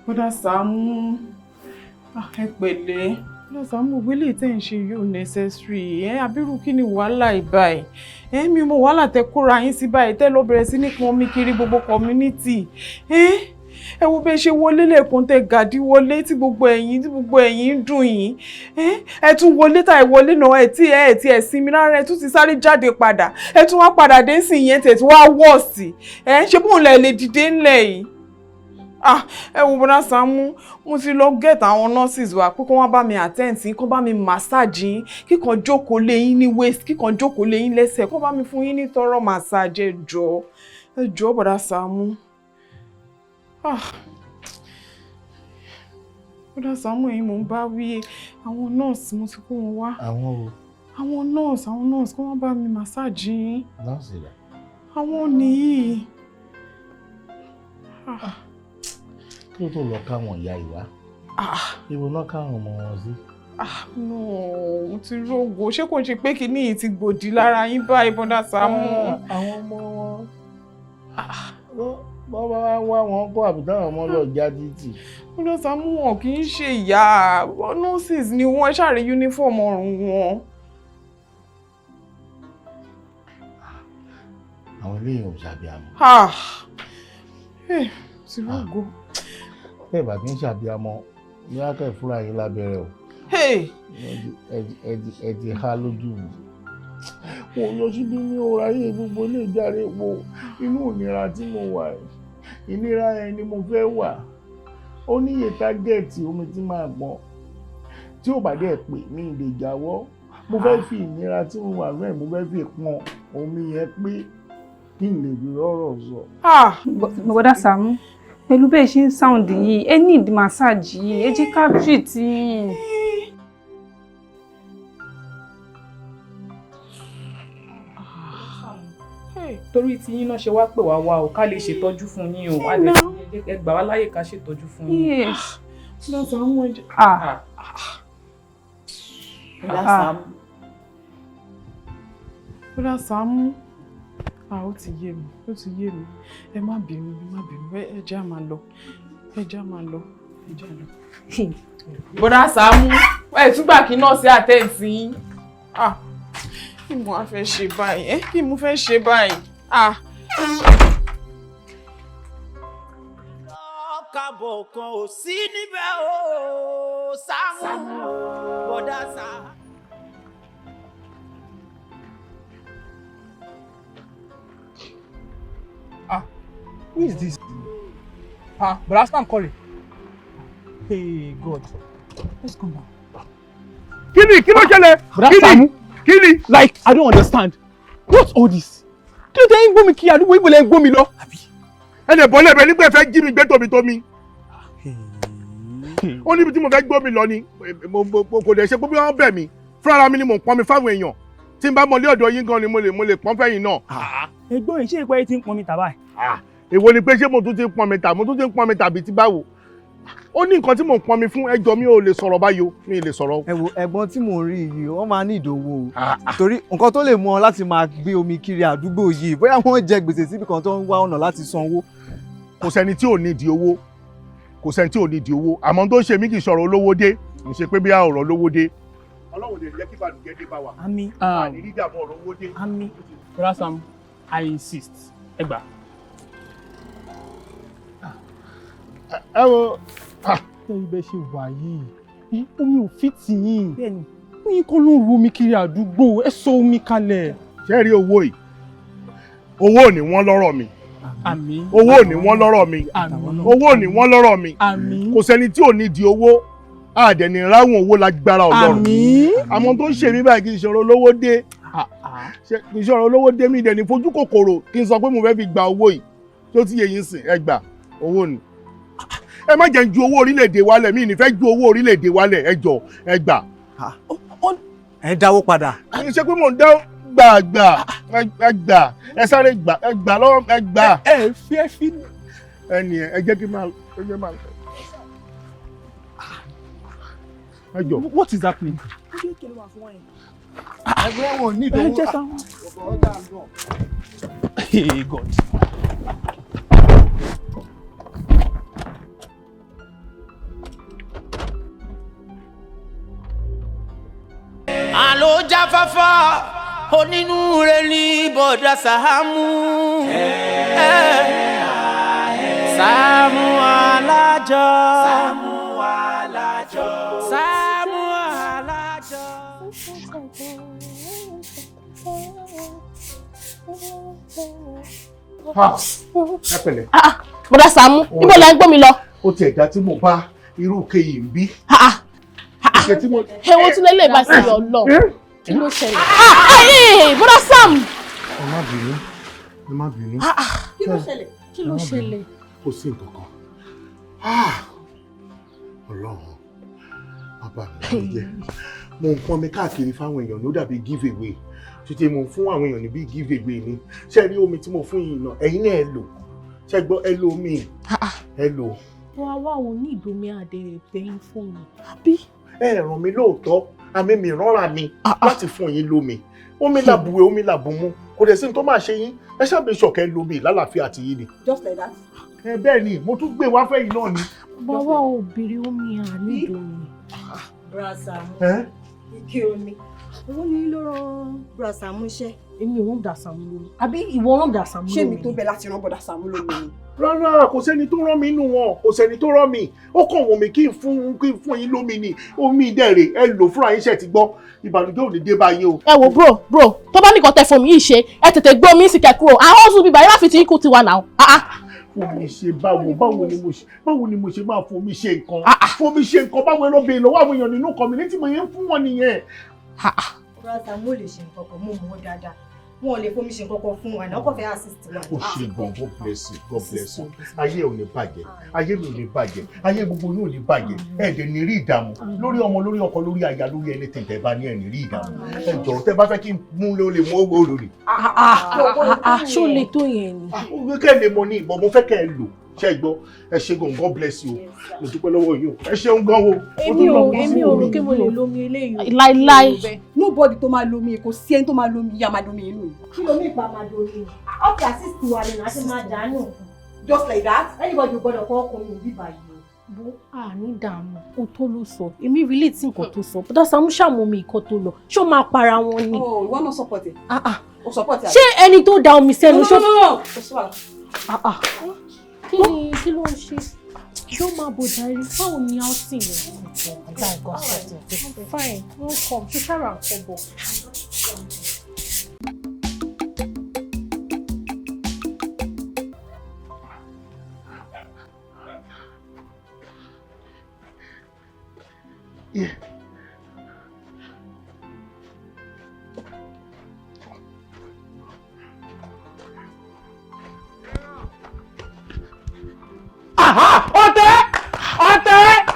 Bọ́dà Sàámú ẹ pẹ̀lẹ́. Bọ́dà Sàámú gbogbo eléyìí tẹ́ ń ṣe yóò necessary abirú kí ni wàhálà ìbáyìí mi mọ wàhálà tẹ́ kóra yín sí báyìí tẹ́ lọ bẹ̀rẹ̀ sí ní pọn omi kiri gbogbo community ẹ wo bẹ́ẹ̀ ṣe wọlé lẹ́ẹ̀kan tẹ́ gàdí wọlé tí gbogbo ẹ̀yìn ń dùn yín ẹ tún wọlé tàì wọlé náà ẹ tí ẹ sinmi rárá ẹ tún ti sáré jáde padà ẹ tún wá padà dé sí ìyẹn tẹ̀ tí wá wọ̀ọ̀sì ṣé bóun lè dìde ńlẹ̀ yìí. Ẹ wo Bọ́dà Sàámú mo ti lọ get àwọn nurses wa pé kí wọ́n bá mi attend sí kí wọ́n bá mi massage yín kíkan jókòó lé yín ní waist kíkan jókòó lé yín lẹ́sẹ̀ kí wọ́n bá mi fún yín ní thorough massage ẹ jọ̀ọ́ Bọ́dà Sàámú. Bọ́dà Sàámú yìí mò ń bá wí àwọn nurse mo ti kó wọn wá. Àwọn nurse kí wọ́n bá mi massage yín. Nurse rẹ̀. Àwọn nìyí. Kí ló tó lọ káwọn ìyá ìwá? Ibo náà káwọn ọmọ wọn sí? Mo ti rógo ṣé kò ń ṣe pé kíní yìí ti gbòdì lára yín báyìí Bọ́dà Sàámú. Àwọn ọmọ wọn bọ́bá wá wọn kó àbí táwọn ọmọ lọ já títì. Bọ́dà Sàámú wọn kì í ṣe ìyá nurses ni wọ́n ṣàrí uniform ọrùn wọn. Àwọn eléyìí ò ṣàbíamọ. Ti rógo. Bẹ́ẹ̀ bá kí n ṣàbíamọ ní akẹ́ fúnra yín lábẹ́rẹ́ o. Ẹ ti há lójú mi. Mo lọ síbi ní ọ̀rọ̀ ayé gbogbo ilé ìjáre wo inú ìnira tí mo wà ìnira yẹn ni mo fẹ́ wà. Ó níye tágẹ́ẹ̀tì omi tí máa gbọ́n tí ò bá dẹ̀ pè mí lè jáwọ́. Mo fẹ́ fi ìnira tí mo wà rẹ̀ mo fẹ́ fi pọn omi yẹn pé kí n lè rí ọ̀rọ̀ sọ. Bọ̀dá Sàámú, pẹ̀lú bẹ́ẹ̀ ṣe ń sound yìí, ẹ ní ìdí massage yìí, ẹ jẹ́ ká treat yín. Torí tí yín náà ṣe wá pè wá o ká lè ṣètọ́jú fún yín o, ẹ gbà wá láyè ká ṣètọ́jú fún yín. Bọ̀dá Sàámú ẹ jẹ́. Bọ̀dá Sàámú, ó ti yé mi, ẹ má bínú, ẹ jẹ́ á máa lọ. Bọ̀dá Sàámú, ẹ túgbà kí náà sí àtẹ̀sí yín. Kí mo wá fẹ́ ṣe báyìí? Kí mo fẹ́ ṣe báyìí? Kábọ̀ kan ò sí níbẹ̀ o, Sàámú, bọ̀dá Sàámú. Who is this? But last time calling. Hey God, let's come down. Kí ló ṣẹlẹ̀? Kí ni? Like, I don't understand. What's all this? Kí ló tẹ́ ń gbọ́ mi kí àdúgbò ìbò lẹ́ ń gbọ́ mi lọ? Ẹnì bọ́lẹ̀ bẹ nígbà fẹ́ jí mi gbé tòmí. Ó níbi tí mo fẹ́ gbọ́ mi lọ ni, kò dẹ̀ ṣe pé bí wọ́n bẹ̀ mí. Fúnra mi ni mò ń pọn mi fáwọn èèyàn. Tí n bá mọ ilé ọ̀dọ̀ yín gan ni mo lè pọn fẹ́yìn náà. Ẹgbọ́n ìṣe ìpẹ́ tí ń pọn mi tà báyìí. Èwo ni pé ṣé mo tún ti ń pọn mi tà bíi ti báwo? Ó ní nǹkan tí mò ń pọn mi fún, ẹjọ́ mi ò lè sọ̀rọ̀ báyìí o, mi ò lè sọ̀rọ̀. Ẹ wo ẹ̀gbọ́n tí mò ń rí yìí, wọ́n máa ní ìdòwò o. Torí nǹkan tó lè mú wọn láti máa gbé omi kiri àdúgbò yìí, bóyá wọ́n jẹ gbèsè síbi kan tó ń wá ọ̀nà láti sanwó. Kò sẹ́ni tí ò ní ìdí owó, àmọ́ tó ń ṣe mí kì í sọ̀rọ̀ olówó dé, kì í ṣe pé bí a ọ̀rọ̀ olówó dé. Ọlọ́run lè jẹ́ kí ìbànújẹ́ dé bá wa. Àmín. Àní rí dààmú ọ̀rọ̀ owó dé. Àmín. Brother Sam, I insist. Ẹ gbà. Ẹ wo. Tẹ́lẹ̀ bẹ́ẹ̀ ṣe wà yìí, omi ò fi tì yín. Bẹ́ẹ̀ni, oyin kan ló ń ru omi kiri àdúgbò, ẹ sọ omi kalẹ̀. Ṣé rí owó yìí? Owó ò ní wọ́n lọ́rọ̀ mi. Àmín. Owó ò ní wọ́n lọ́rọ̀ mi. Àmín. Owó ò ní wọ́n lọ́rọ̀ mi. Àmín. Kò sẹ́ni tí ò ní di owó, àdẹ̀ni ráhùn owó lágbára Ọlọ́run. Àmín. Àmọ́ tó ń ṣe mí báyìí kì í ṣọ̀rọ̀ olówó dé. Kì í ṣọ̀rọ̀ olówó dé mi dẹ̀ ní fojú kòkòrò kí n sọ pé mo fẹ́ fi gba owó yìí. Tó ti yẹ yín sìn, ẹ gbà owó ni. Ẹ má jẹ́ ju owó orílẹ̀-èdè wálẹ̀, mi ì ní fẹ́ ju owó orílẹ̀-èdè wálẹ̀, ẹ jọ̀ọ́ ẹ gbà. Ẹ dáwó padà. Ṣé pé mò ń dá gbà ẹ sáré gbà lọ́wọ́ ẹ gbà. Ẹ fi. Ẹni ẹ jẹ́ kí n máa lọ. Ẹ jọ̀ọ́. What is happening? Ẹgbẹ́ wọn ní ìdòwò. Ẹ jẹ́ sáwọn. Hey God. Àló jáfáfá onínúure ní bọ̀dá Sàámú. Sàámú Alájọ. Sàámú Alájọ. Ẹ pẹ̀lẹ́. Bọ̀dá Sàámú, níbo lẹ ń gbọ́ mi lọ? Ó ti ẹ̀dá tí mo bá irú kéyì ń bí. Ẹ̀wọ̀n tún lélẹ̀ bá sí ọlọ́. Kí ló ṣẹlẹ̀? Bọ̀dá Sam. Ẹ má bínú. Kí ló ṣẹlẹ̀? Kò sí nǹkan kan. Ọlọ́run, bàbá mi ló jẹ́. Mo ń pọn mi káàkiri fáwọn èèyàn ló dàbí give away. Títí mo fún àwọn èèyàn ní bí give away ni. Ṣé rí omi tí mo fún yìí náà? Ẹ̀yin náà ẹ lò. Ṣé gbọ́ ẹ lo omi? Ẹ lò. Wọ́n wá àwọn ní ìbomi àdé tẹ́yìn fún mi. Àbí? Ẹ ràn mí lóòótọ́, àmì mi ránra mi láti fún yín lómi. Omi làbùwẹ̀, omi làbùmú. Kò dẹ̀ sí ní tó máa ṣe yín. Ẹ ṣàbẹ̀ ṣọ̀kẹ́ lómi lálàáfíà àti yín ni. Just like that. Bẹ́ẹ̀ ni, mo tún gbé wá fẹ́yìn náà ni. Bàbá ò béèrè omi àní ìbomi. Brasa mú. Ike omi. Owó ní ló rán Brasa mú iṣẹ́. Èmi ò rán Bọ̀dá Sàámú lómi. Àbí ìwọ rán Bọ̀dá Sàámú lómi? Ṣé mi tó bẹ láti rán Bọ̀dá Sàámú lómi ni? Rárá, kò sẹ́ni tó rán mi inú wọn, kò sẹ́ni tó rán mi. Ó kàn wọ́n mi kí n fún yín lómi ni. Omi ìdẹ̀rẹ̀ ẹ lò fúnra yín ṣe ti gbọ́. Ìbànújẹ́ ò ní dé báyìí o. Ẹ wo bro, tó bá nìkan tẹ fún mi yìí ṣe, ẹ tètè gbé omi sì kẹ́kúrò. Àwọn oṣù bíbá yẹn má fi ti ikú tiwa náà. Fomi ṣe báwo ni mo ṣe máa fomi ṣe nǹkan? Fomi ṣe nǹkan báwo ẹran bèèrè lọ́wọ́ àwọn èèyàn nínú community mo yẹn fún wọn nìyẹn. Brasa mú lè ṣe nǹkan kan mú wọn dáadáa. wọn ò lè fomi ṣe kankan fún wa náà kò fẹ́ assist wa. ó ṣe gan, God bless you, God bless you. Ayé ò ní bàjẹ́, ayé mi ò ní bàjẹ́, ayé gbogbo yóò ní bàjẹ́. Ẹ̀dẹ̀ ní rí ìdààmú lórí ọmọ, lórí ọkọ, lórí aya, lórí anything tẹ́ bá ní ẹ̀ ní rí ìdààmú. Ẹ jọ̀ọ́ tẹ́ bá fẹ́ kí n mú lé mú owó lórí. Ṣó lè tó yẹn ni. Ó kẹ́ lè mọ ní ìbọn, mo fẹ́ kẹ́ ẹ lò. Ṣé gbọ́? Ẹ ṣé gan, God bless you. Mo dúpẹ́ lọ́wọ́ yín o. Ẹ ṣeun gan o. Èmi ò rò pé mo lè lomi eléyìí. Láíláí. Nobody tó máa lomi, kò sí ẹni tó máa lomi, ìyá máa lomi inú yìí. Kí lomi ìpa máa lomi? Up to assist wa ni láti máa dànù. Just like that, anybody gbọ́dọ̀ kọ́ ọkùnrin òbí báyìí. Bó ní dààmú o tó ló sọ èmi relate sí nǹkan tó sọ bọ́dá Sàámú ṣàmùmí nǹkan tó lọ ṣó máa para wọn ni. Ìwọ náà support ẹ. O support ẹ. Ṣé ẹni tó da omi sẹ́nu ṣó. Kí ló ń ṣe ṣó máa bò darí báwo ni a ó sì rẹ̀ ọ̀gá ẹ̀gọ́ ṣẹ̀tẹ̀ fine wọ́n kọ̀ ṣó ṣàrà nǹkan bọ̀. Yeah.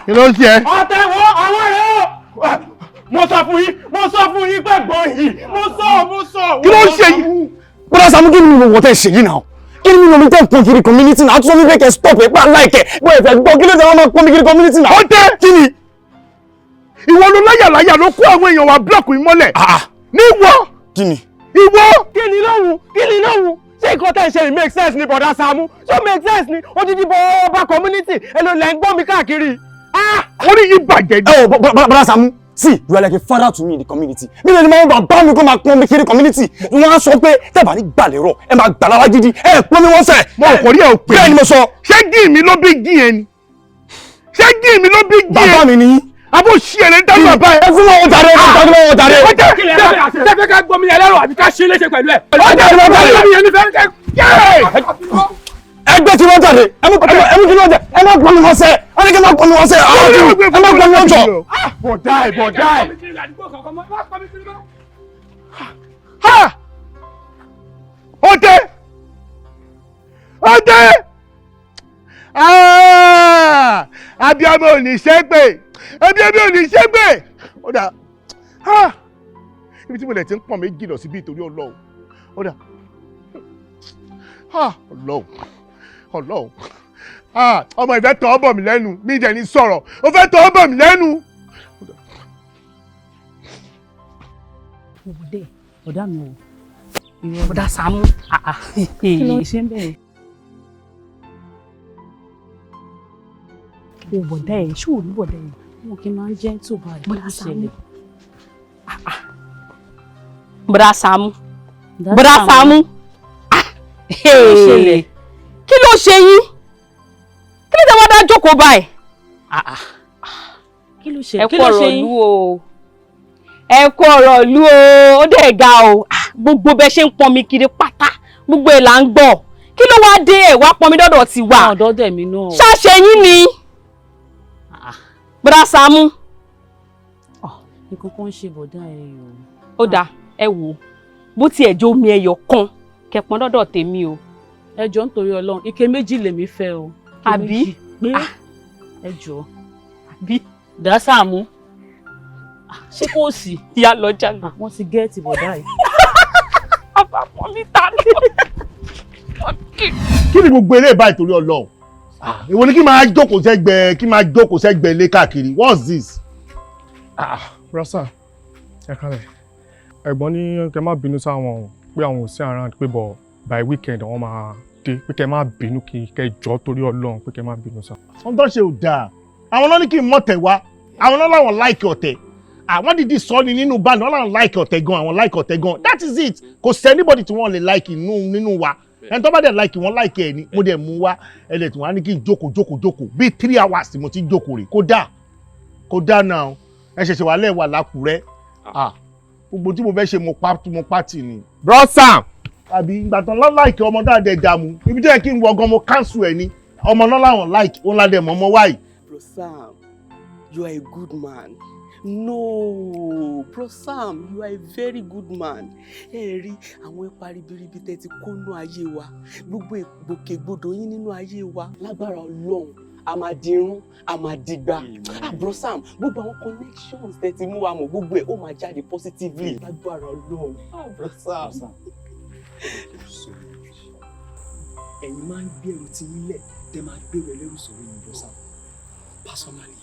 Kí ló ń ṣe ẹ́? Ọ̀tẹ̀ wo àwọn rẹ̀ o. Mo sọ fún yín pé gbọ́n yìí. Mo sọ. Kí ló ń ṣe yìí? Bọ́dá Sàámú kí ni mo wọ̀ tẹ́ ṣe yìí náà? Kí ni mo tẹ́ pọn kiri community náà? Àtúntò mi fẹ́ kẹ́ stop ẹ̀ pé aláìkẹ́. Bọ́ ẹ̀fẹ̀ gbọ́ kí ló dé wọ́n máa pọn kiri community náà? Ọ̀tẹ̀ kí ni? Ìwọ ló láyàláyà ló kó àwọn èèyàn wa blọọkù ìmọ́lẹ̀. Níwọ. Kí ni? Ìwọ. Kí ni lóhùn? Ṣé nǹkan tẹ́ ń ṣe make sense ni bọ̀dá Sàámú? Ṣó make sense ni? Odidi bọ̀ ọba community èlò lẹ́ ń gbọ́ mi káàkiri. Orí yìí bàjẹ́ ni. Bọ́dá Sàámú, see, you are like a father to me in the community. Mi lè ní máa ń bá mi kó máa pọn mi kiri community. Wọ́n á sọ pé tẹ́bà ní gbàlérò, ẹ máa gbà lára gidi, ẹ pọ́n mi wọ́n sẹ̀. Mo kò rí ẹ̀ ò pé. Bẹ́ẹ̀ ni mo sọ. Ṣé gí mi ló bí gí ẹ ni? Ṣé gí mi ló bí gí ẹ? Bàbá mi ni. Abo ṣí ẹ̀rẹ́ dájú bàbá ẹ̀. Ẹ fún wọn jàre, ẹ jàre. Ṣé fẹ́ ká gbomi ẹlẹ́rọ àbí ká ṣe léṣe pẹ̀lú ẹ̀? Ẹgbẹ́ tí wọ́n jáde, ẹ mú kí ló jẹ, ẹ má gbọ́n mi wọ́n sẹ́, ẹ ní kí n má gbọ́n mi wọ́n sẹ́, ẹ má gbọ́n mi wọ́n jọ. Bọ̀dá ẹ̀. Ọ̀tẹ̀! Abíọ́mọ ò ní ṣépè, Abíọ́mọ ò ní ṣépè. Ó dà, ibi tí mo lè ti ń pọ̀n méjì lọ síbi ìtorí Ọlọ́run. Ó dà, Ọlọ́run. Ọmọ ìfẹ́ tọ́ bọ̀ mí lẹ́nu, mi jẹ́ ní sọ̀rọ̀, ó fẹ́ tọ́ bọ̀ mí lẹ́nu. Ọ̀dà mi o. Bọ́dá Sàámú. Kí ló ṣe ń bẹ̀rẹ̀? Bọ̀dá ẹ̀ ṣó rí bọ̀dá ẹ̀. Wọn kì í máa ń jẹ́ tó báyìí. Bọ́dá Sàámú. Bọ́dá Sàámú. Bọ́dá Sàámú. Kí ló ṣe yín? Kí ló dé wọ́n dá jókòó báyìí? Kí ló ṣe? Ẹ kú ọ̀rọ̀ ìlú o. Ẹ kú ọ̀rọ̀ ìlú o. Ó dẹ̀ ga o. Gbogbo bẹ ṣe ń pọn mi kiri pátá. Gbogbo ẹ̀ là ń gbọ́. Kí ló wá dé ẹ̀ wá pọn mi dọ́dọ̀ ti wà? Ọ̀dọ́ dẹ̀ mi náà. Ṣáṣe yín ni. Bọ́dá Sàámú. Nǹkan kan ń ṣe bọ̀dá ẹ̀ Ó o. dáa, ẹ wò. Bó tiẹ̀ jó omi ẹyọ kan kẹpọn dọ́dọ̀ tèmi o. Ẹ jọ̀ọ́ nítorí Ọlọ́run, ike méjì lèmi fẹ́ o. Àbí? Ẹ jọ̀ọ́. Àbí? Bọ́dá Sàámú. Ṣé kò sí? Ìyá lọ jàgbá. Wọ́n ti gẹ́ẹ̀tì bọ̀dá yìí. Àbàpọ̀ mi ta ni. Kí ni gbogbo eré báyìí torí Ọlọ́run? Èwo ni kí máa jókòó sẹ́gbẹ̀ẹ́ ilé káàkiri? What's this? Rasa, ẹ kálẹ̀. Ẹ̀gbọ́n ní kẹ́ má bínú sáwọn pé àwọn ò sí around pé bọ̀ by weekend wọ́n máa dé pé kẹ́ má bínú kí kẹ́ jọ́ torí Ọlọ́run pé kẹ́ má bínú sá. Wọ́n tó ṣe ò dáa. Àwọn náà ní kí n mọ̀tẹ̀ wá. Àwọn náà láwọn láìkì ọ̀tẹ̀. Àwọn dìdí sọ ni nínú báńdì, wọ́n láwọn láìkì ọ̀tẹ̀ gan, àwọn láìkì ọ̀tẹ̀ gan. That is it. Kò sí anybody tí wọ́n lè láìkì nínú wa. Ẹni tó bá dẹ̀ láìkì wọ́n láìkì ẹ̀ ni. Mo dẹ̀ mú wá ẹlẹ́tì wọn á ní kí n jókòó. Bíi 3 hours tí mo ti jókòó rè. Kò dáa náà. Ẹ ṣẹ̀ṣẹ̀ wà lẹ́wà lákùrẹ́. Gbogbo tí mo fẹ́ ṣe mo pàtì ni. Bro Sam. Àbí ìgbà tán láìkì ọmọ dáadẹ́ dààmú. Ibi tó yẹ kí n wọ gan mo cancel ẹ̀ ni. Ọmọ náà láwọn láìkì, òun ládẹ̀ mọ́ ọmọ wáyìí. Bro Sam, you are a good man. No, Bro Sam, you are a very good man. Ẹ rí àwọn ipa ribiribi tẹ́ ti kó nínú ayé wa. Gbogbo ìgbòkègbodò yín nínú ayé wa. Lágbára Ọlọ́run, a máa dirun, a máa dìgbà. Bro Sam, gbogbo àwọn connections tẹ́ ti mú wa mọ̀ gbogbo ẹ̀ ó máa jáde positively. Lágbára Ọlọ́run. Bro Sam. Ẹ̀yin máa ń gbé ẹrù tí nílẹ̀ tẹ́ máa gbé rẹ̀ lẹ́rù sọ̀rọ̀ yìí, Bro Sam. Personally,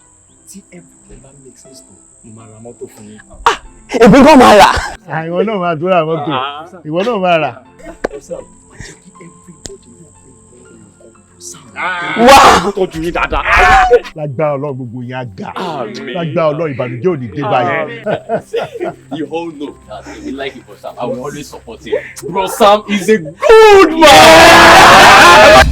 tí everything bá make sense tó, mo máa ra mọ́tò fún yín. Èmi kan máa rà. Ìwọ náà máa tó ra mọ́tò. Ìwọ náà máa rà. Wá! Tọ́jú yín dáadáa. Lágbára Ọlọ́run gbogbo yín á ga. Lágbára Ọlọ́run ìbànújẹ́ ò ní dé báyìí. You all know that if you like it for Sam, I will always support him. Bro Sam is a good man!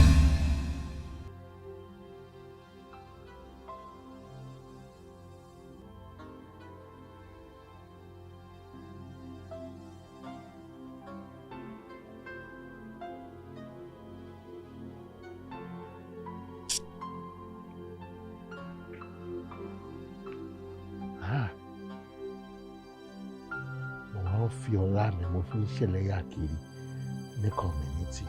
Fi ọlá mi mo fi ń ṣẹlẹ́yà kiri ní community.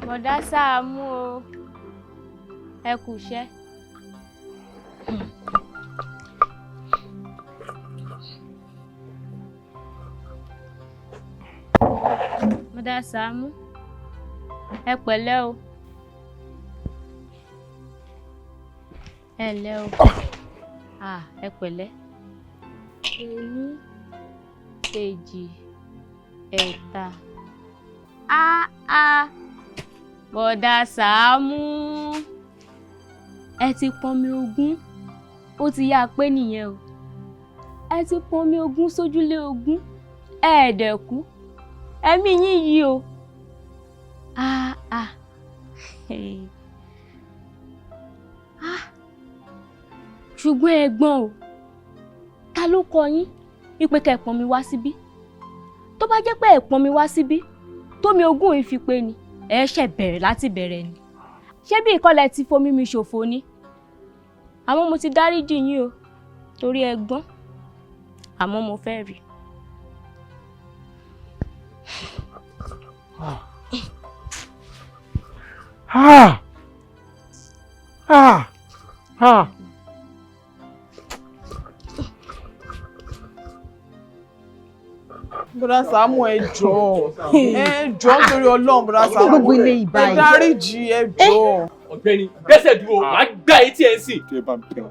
Bọ̀dá Sàámú o, ẹ kú iṣẹ́. Bọ̀dá Sàámú, ẹ pẹ̀lẹ́ o. Ẹ ǹlẹ́ o. Ẹ pẹ̀lẹ́. 1, 2, 3. Bọ̀dá Sàámú, ẹ ti pọnmi ogún, ó ti yá pé nìyẹn o. Ẹ ti pọnmi ogún sójúlé ogún, ẹ̀ẹ́dẹ̀kú, ẹ̀mí yín yìí o. Ṣùgbọ́n ẹ̀gbọ́n o, ta ló kọ yín wípé kẹ́ pọnmi wá síbí? Tó bá jẹ́ pé ẹ pọnmi wá síbí, tómi ogún yìí fi pé ni. Ẹ ṣe bẹ̀rẹ̀ láti bẹ̀rẹ̀ ni. Ṣé bí ìkọlẹ̀ ti fomi mi ṣòfò ni? Àmọ́ mo ti dáríjì yín o, torí ẹ gbọ́n. Àmọ́ mo fẹ́ rí. Bọ̀dá Sàámú ẹ jọ̀ọ́ nítorí Ọlọ́run Bọ̀dá Sàámú gbogbo ilé ìbá ẹ dáríjì ẹ jọ̀ọ́. Ọ̀gbẹ́ni gbẹ́sẹ̀ dúró máa gbá etí ẹ̀ sí. Ẹ bá bẹ̀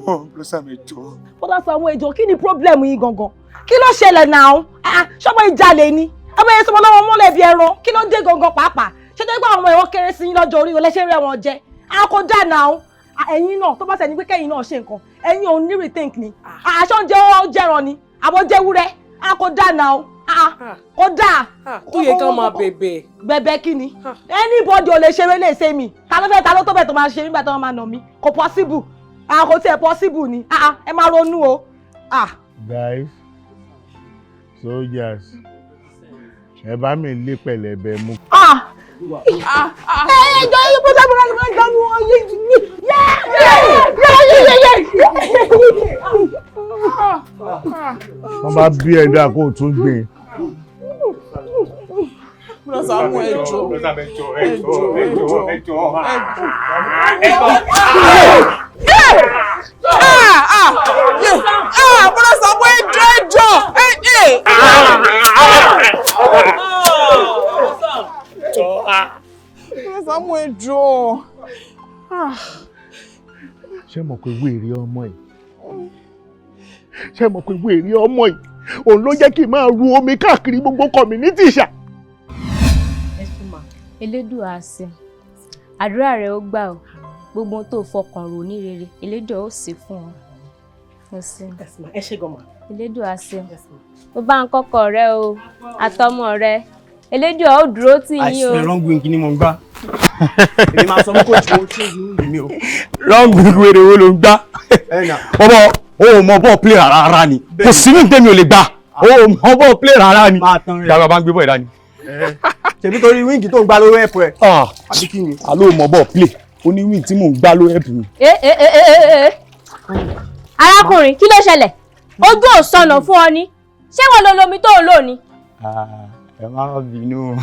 wọ́n Bro Sam ẹ jọ̀ọ́. Bọ̀dá Sàámú ẹ jọ̀ọ́ kí ni problem yín gangan? Kí ló ṣẹlẹ̀ náà? Ṣọ́bọ̀ ìjàlè ni ọmọ yẹn sọmọ lọ́wọ́ mọ́lẹ̀ bí ẹran kí ló dé gangan pàápàá? Ṣé tó ń gbà àwọn ọmọ ẹ̀wọ̀n kéré sí yín lọ́jọ́ orí ọlẹ́ṣẹ́ rẹ̀ wọ́n jẹ́? Kò dà náà. Ẹ̀yin náà tó bá tẹ̀ ní pé kẹ́yìn náà ṣe nǹkan ẹ̀yin ò ní rethink ni. Aṣọ ń jẹ́ jẹ́ran ni àbọ̀ jẹ́ wúrẹ́. Kò dà náà. Kò dà. Tó yẹ kán máa bẹ̀bẹ̀. Bẹ̀bẹ̀ kí ni? Anybody ò lè ṣeré lè ṣe mi. Ta ló tó bẹ̀ tó máa ṣe nígbà tó máa nà mí? Kò possible. Kò tiẹ̀ possible ni. Ẹ máa ronú o. Guys, soldiers, ẹ bá mi lé pẹ̀lẹ́bẹ̀ mú. Ẹjọ́ yìí bó dábàá ní wọ́n gbàmú wọn yé yé. Wọ́n bá bí ẹ̀dá kó o tún gbé. Bọ̀dá Sàámú ẹ jọ̀ọ́. Bọ̀dá Sàámú ẹ jọ̀ọ́. Bọ̀dá Sàámú ẹ jọ̀ọ́. Ṣé mọ̀ pé wèrè ọmọ yìí? Ṣé mọ̀ pé wèrè ọmọ yìí? Òun ló jẹ́ kí n máa ru omi káàkiri gbogbo community ṣá. Elédùà àṣẹ. Àdúrà rẹ ó gbà o. Gbogbo ohun tó fọkàn rò ní rere, Elédùà ó ṣe fún ọ. Ẹ ṣé gan ma. Elédùà àṣẹ. Ó bá ń kọ́kọ́ rẹ o, àtọmọ rẹ. Elédùà ó dúró tì yín o. Àìsàn wrong wing ni mo ń gbá. Èmi máa sọ fún coach mo choose mi o. Wrong wing wèrè wo ló ń gbá? Ọmọ o mọ ball play rárá ni. Kò sí ní tèmi ò lè gbà. O mọ ball play rárá ni. Ìyá bá ń gbé bọ̀ ìdá ni. Ṣebí torí wing tó ń gbá ló help ẹ. Àbí kí ni? Àló mọ ball play. Ó ní wing tí mò ń gbá ló help mi. Arákùnrin, kí ló ṣẹlẹ̀? Ojú ò sọnà fún ọ ni. Ṣé wọ́n lo lomi tó ń lò ní? Ẹ má bínú.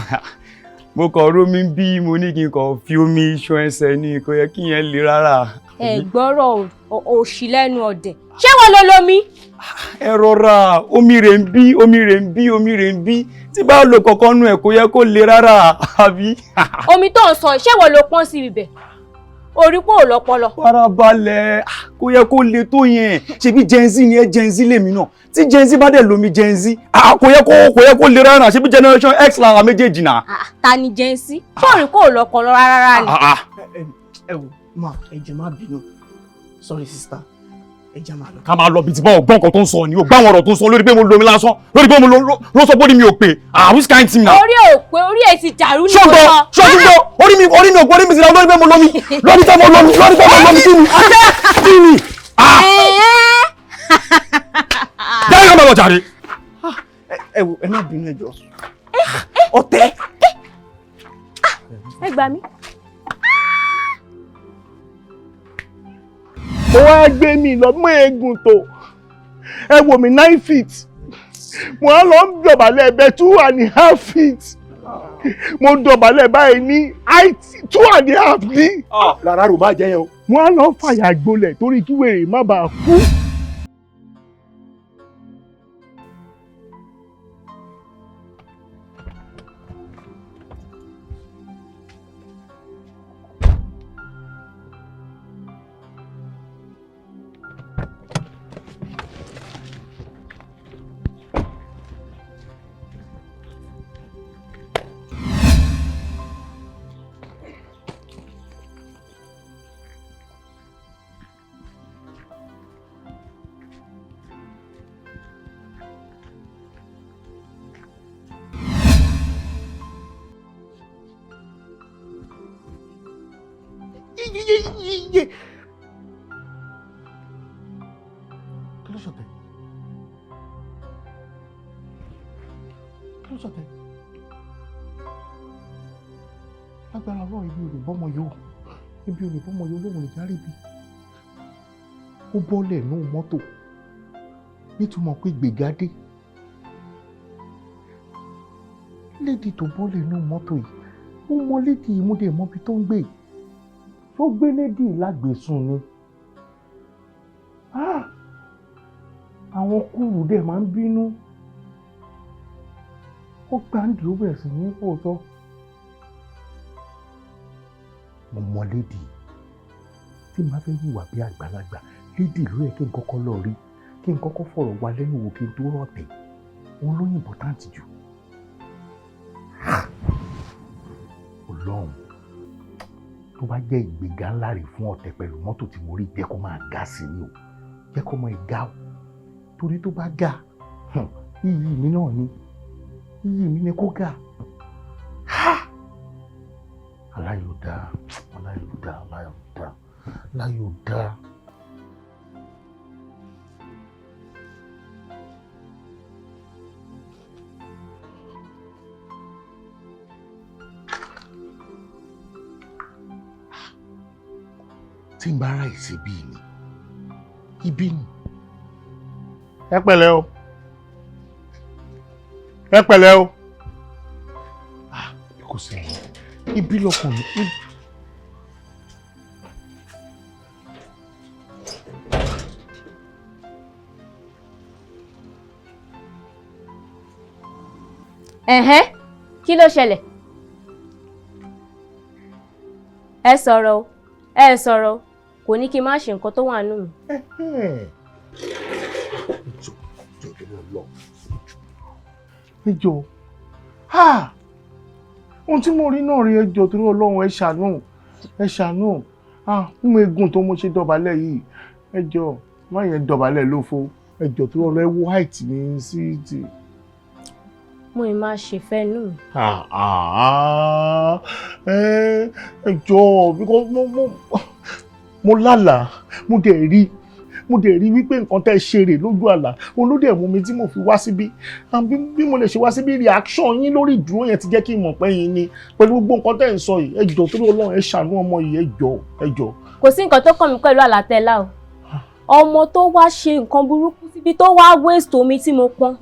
Mo kàn rómi bí mo ní kí n kàn fi omi ṣan ẹsẹ̀ ní kò yẹ kí yẹn le rárá. Ẹ gbọ́rọ̀ òṣì lẹ́nu ọ̀dẹ̀. Ṣé wọ́n lo lomi? Ẹ rọra, omi rẹ̀ ń bí, omi rẹ̀ ń bí, omi rẹ̀ ń bí. Tí bá lo kankan nú ẹ̀ kò yẹ kó le rárá, àbí? Omi tó ń sọ, ṣé wọ́n lo pọ́n sí ibẹ̀? Orí pò lọ́pọlọ. Farabalẹ̀, kò yẹ kó le tó yẹn. Ṣebí Gen Z ni ẹ Gen Z lèmi náà. Tí Gen Z bá dẹ̀ lomi Gen Z, kò yẹ kó le rárá. Ṣebí Generation X lára méjèèjì náà. Ta ni Gen Z? Ṣé orí pò lọ́pọlọ rárá ni? Ẹ wò, ma, ẹ jẹ́ má bínú. Sorry sister. Ẹ jẹ́ má lọ. Ká máa lọ bí ti bá ọgbọ́n kan tó ń sọ ni. O gbá àwọn ọ̀rọ̀ tó ń sọ lórí pé mo lomi lásán. Lórí pé mo ló sọ pé mi ò pè. Which kind team now? Orí ò pé, orí ẹ̀ ti dàrú ní ọ̀tọ̀. Ṣọ́gbọ́, orí mi ò pé, orí mi ti dàrú lórí pé mo lomi. Lórí pé mo lomi kí ni? Kí ni? Jẹ́ ìyá máa lọ jàre. Ẹ wò, ẹ má bínú ẹ jọ̀ọ́. Ọ̀tẹ̀. Ẹ gbà mí. Mo wá gbé mi lọ mọ́ eégún tó. Ẹ wò mí 9 feet. Mo á lọ ń dọ̀bálẹ̀ ẹ̀bẹ̀ 2.5 feet. Mo dọ̀bálẹ̀ báyìí ní height 2.5 ní. Lára rò má jẹ́ yẹn o. Mo á lọ fàyà gbolẹ̀ torí kí wèrè má bàa kú. Kí ló ṣọ̀tẹ̀? Kí ló ṣọ̀tẹ̀? Lágbára ọlọ́run ibi ò lè bọ́mọ yóò. Ibi ò lè bọ́mọ yóò lóhùn lè járe bí. Ó bọ́lẹ̀ nú mọ́tò. Nítumọ̀ pé gbèga dé. Lédi tó bọ́lẹ̀ nú mọ́tò yìí. Ó mọ lédi ìmúdè mọ́bi tó ń gbé. Ó gbé lédi lágbèsùn ni. Àwọn kúrú dẹ̀ máa ń bínú. Ó gbáǹdì ó bẹ̀rẹ̀ sí ní pòótọ́. Mo mọ lédi. Tí n bá fẹ́ hùwà bí àgbàlagbà, lédi ló yẹ kí n kọ́kọ́ lọ rí. Kí n kọ́kọ́ fọ̀rọ̀ wá lẹ́nu wò kí n tó rọ̀tẹ̀. Òun ló important jù. Ọlọ́run. Tó bá jẹ́ ìgbéga ńlá rẹ̀ fún ọ̀tẹ̀ pẹ̀lú mọ́tò tí mo rí, jẹ́ kó máa ga sí ni o. Jẹ́ kó mọ ìga o. Torí tó bá ga, iyì mi náà ni. Iyì mi ni kó ga. Aláyọ̀dá, aláyọ̀dá, aláyọ̀dá, aláyọ̀dá. Tí n bá ra ìsebí ni, ibi ni. Ẹ pẹ̀lẹ́ o. Ẹ pẹ̀lẹ́ o. Kò sí ibi lọkàn mi. Kí ló ṣẹlẹ̀? Ẹ sọ̀rọ̀ o. Ẹ sọ̀rọ̀ o. Kò ní kí n má ṣe nǹkan tó wà nínú mi. Ẹjọ́ ohun tí mo rí náà rí ẹ jọ̀ọ́ torí Ọlọ́run ẹ ṣàánú fún eégún tó mo ṣe dọ̀bálẹ̀ yìí ẹ jọ̀ọ́ má yẹn dọ̀bálẹ̀ lófo ẹ jọ̀ọ́ torí Ọlọ́run ẹ white ní síìtì. mo ì máa ṣèfẹ́ nù. ẹ jọ̀ọ́ because mo lálàá mo dẹ̀ rí wípé nǹkan tẹ́ ṣe rè lójú àlá olóde ẹ̀mú mi tí mo fi wá síbí bí mo lè ṣe wá síbí reaction yín lórí ìdúró yẹn ti jẹ́ kí n mọ̀ pé yín ni pẹ̀lú gbogbo nǹkan tẹ́ ń sọ yìí ẹ jọ̀ọ́ torí Ọlọ́run ẹ ṣàánú ọmọ yìí ẹ jọ̀ọ́. kò sí nǹkan tó kàn mí pẹ̀lú àlàtẹ́lá o ọmọ tó wá ṣe nǹkan burúkú síbi tó wá waste omi tí mo pọn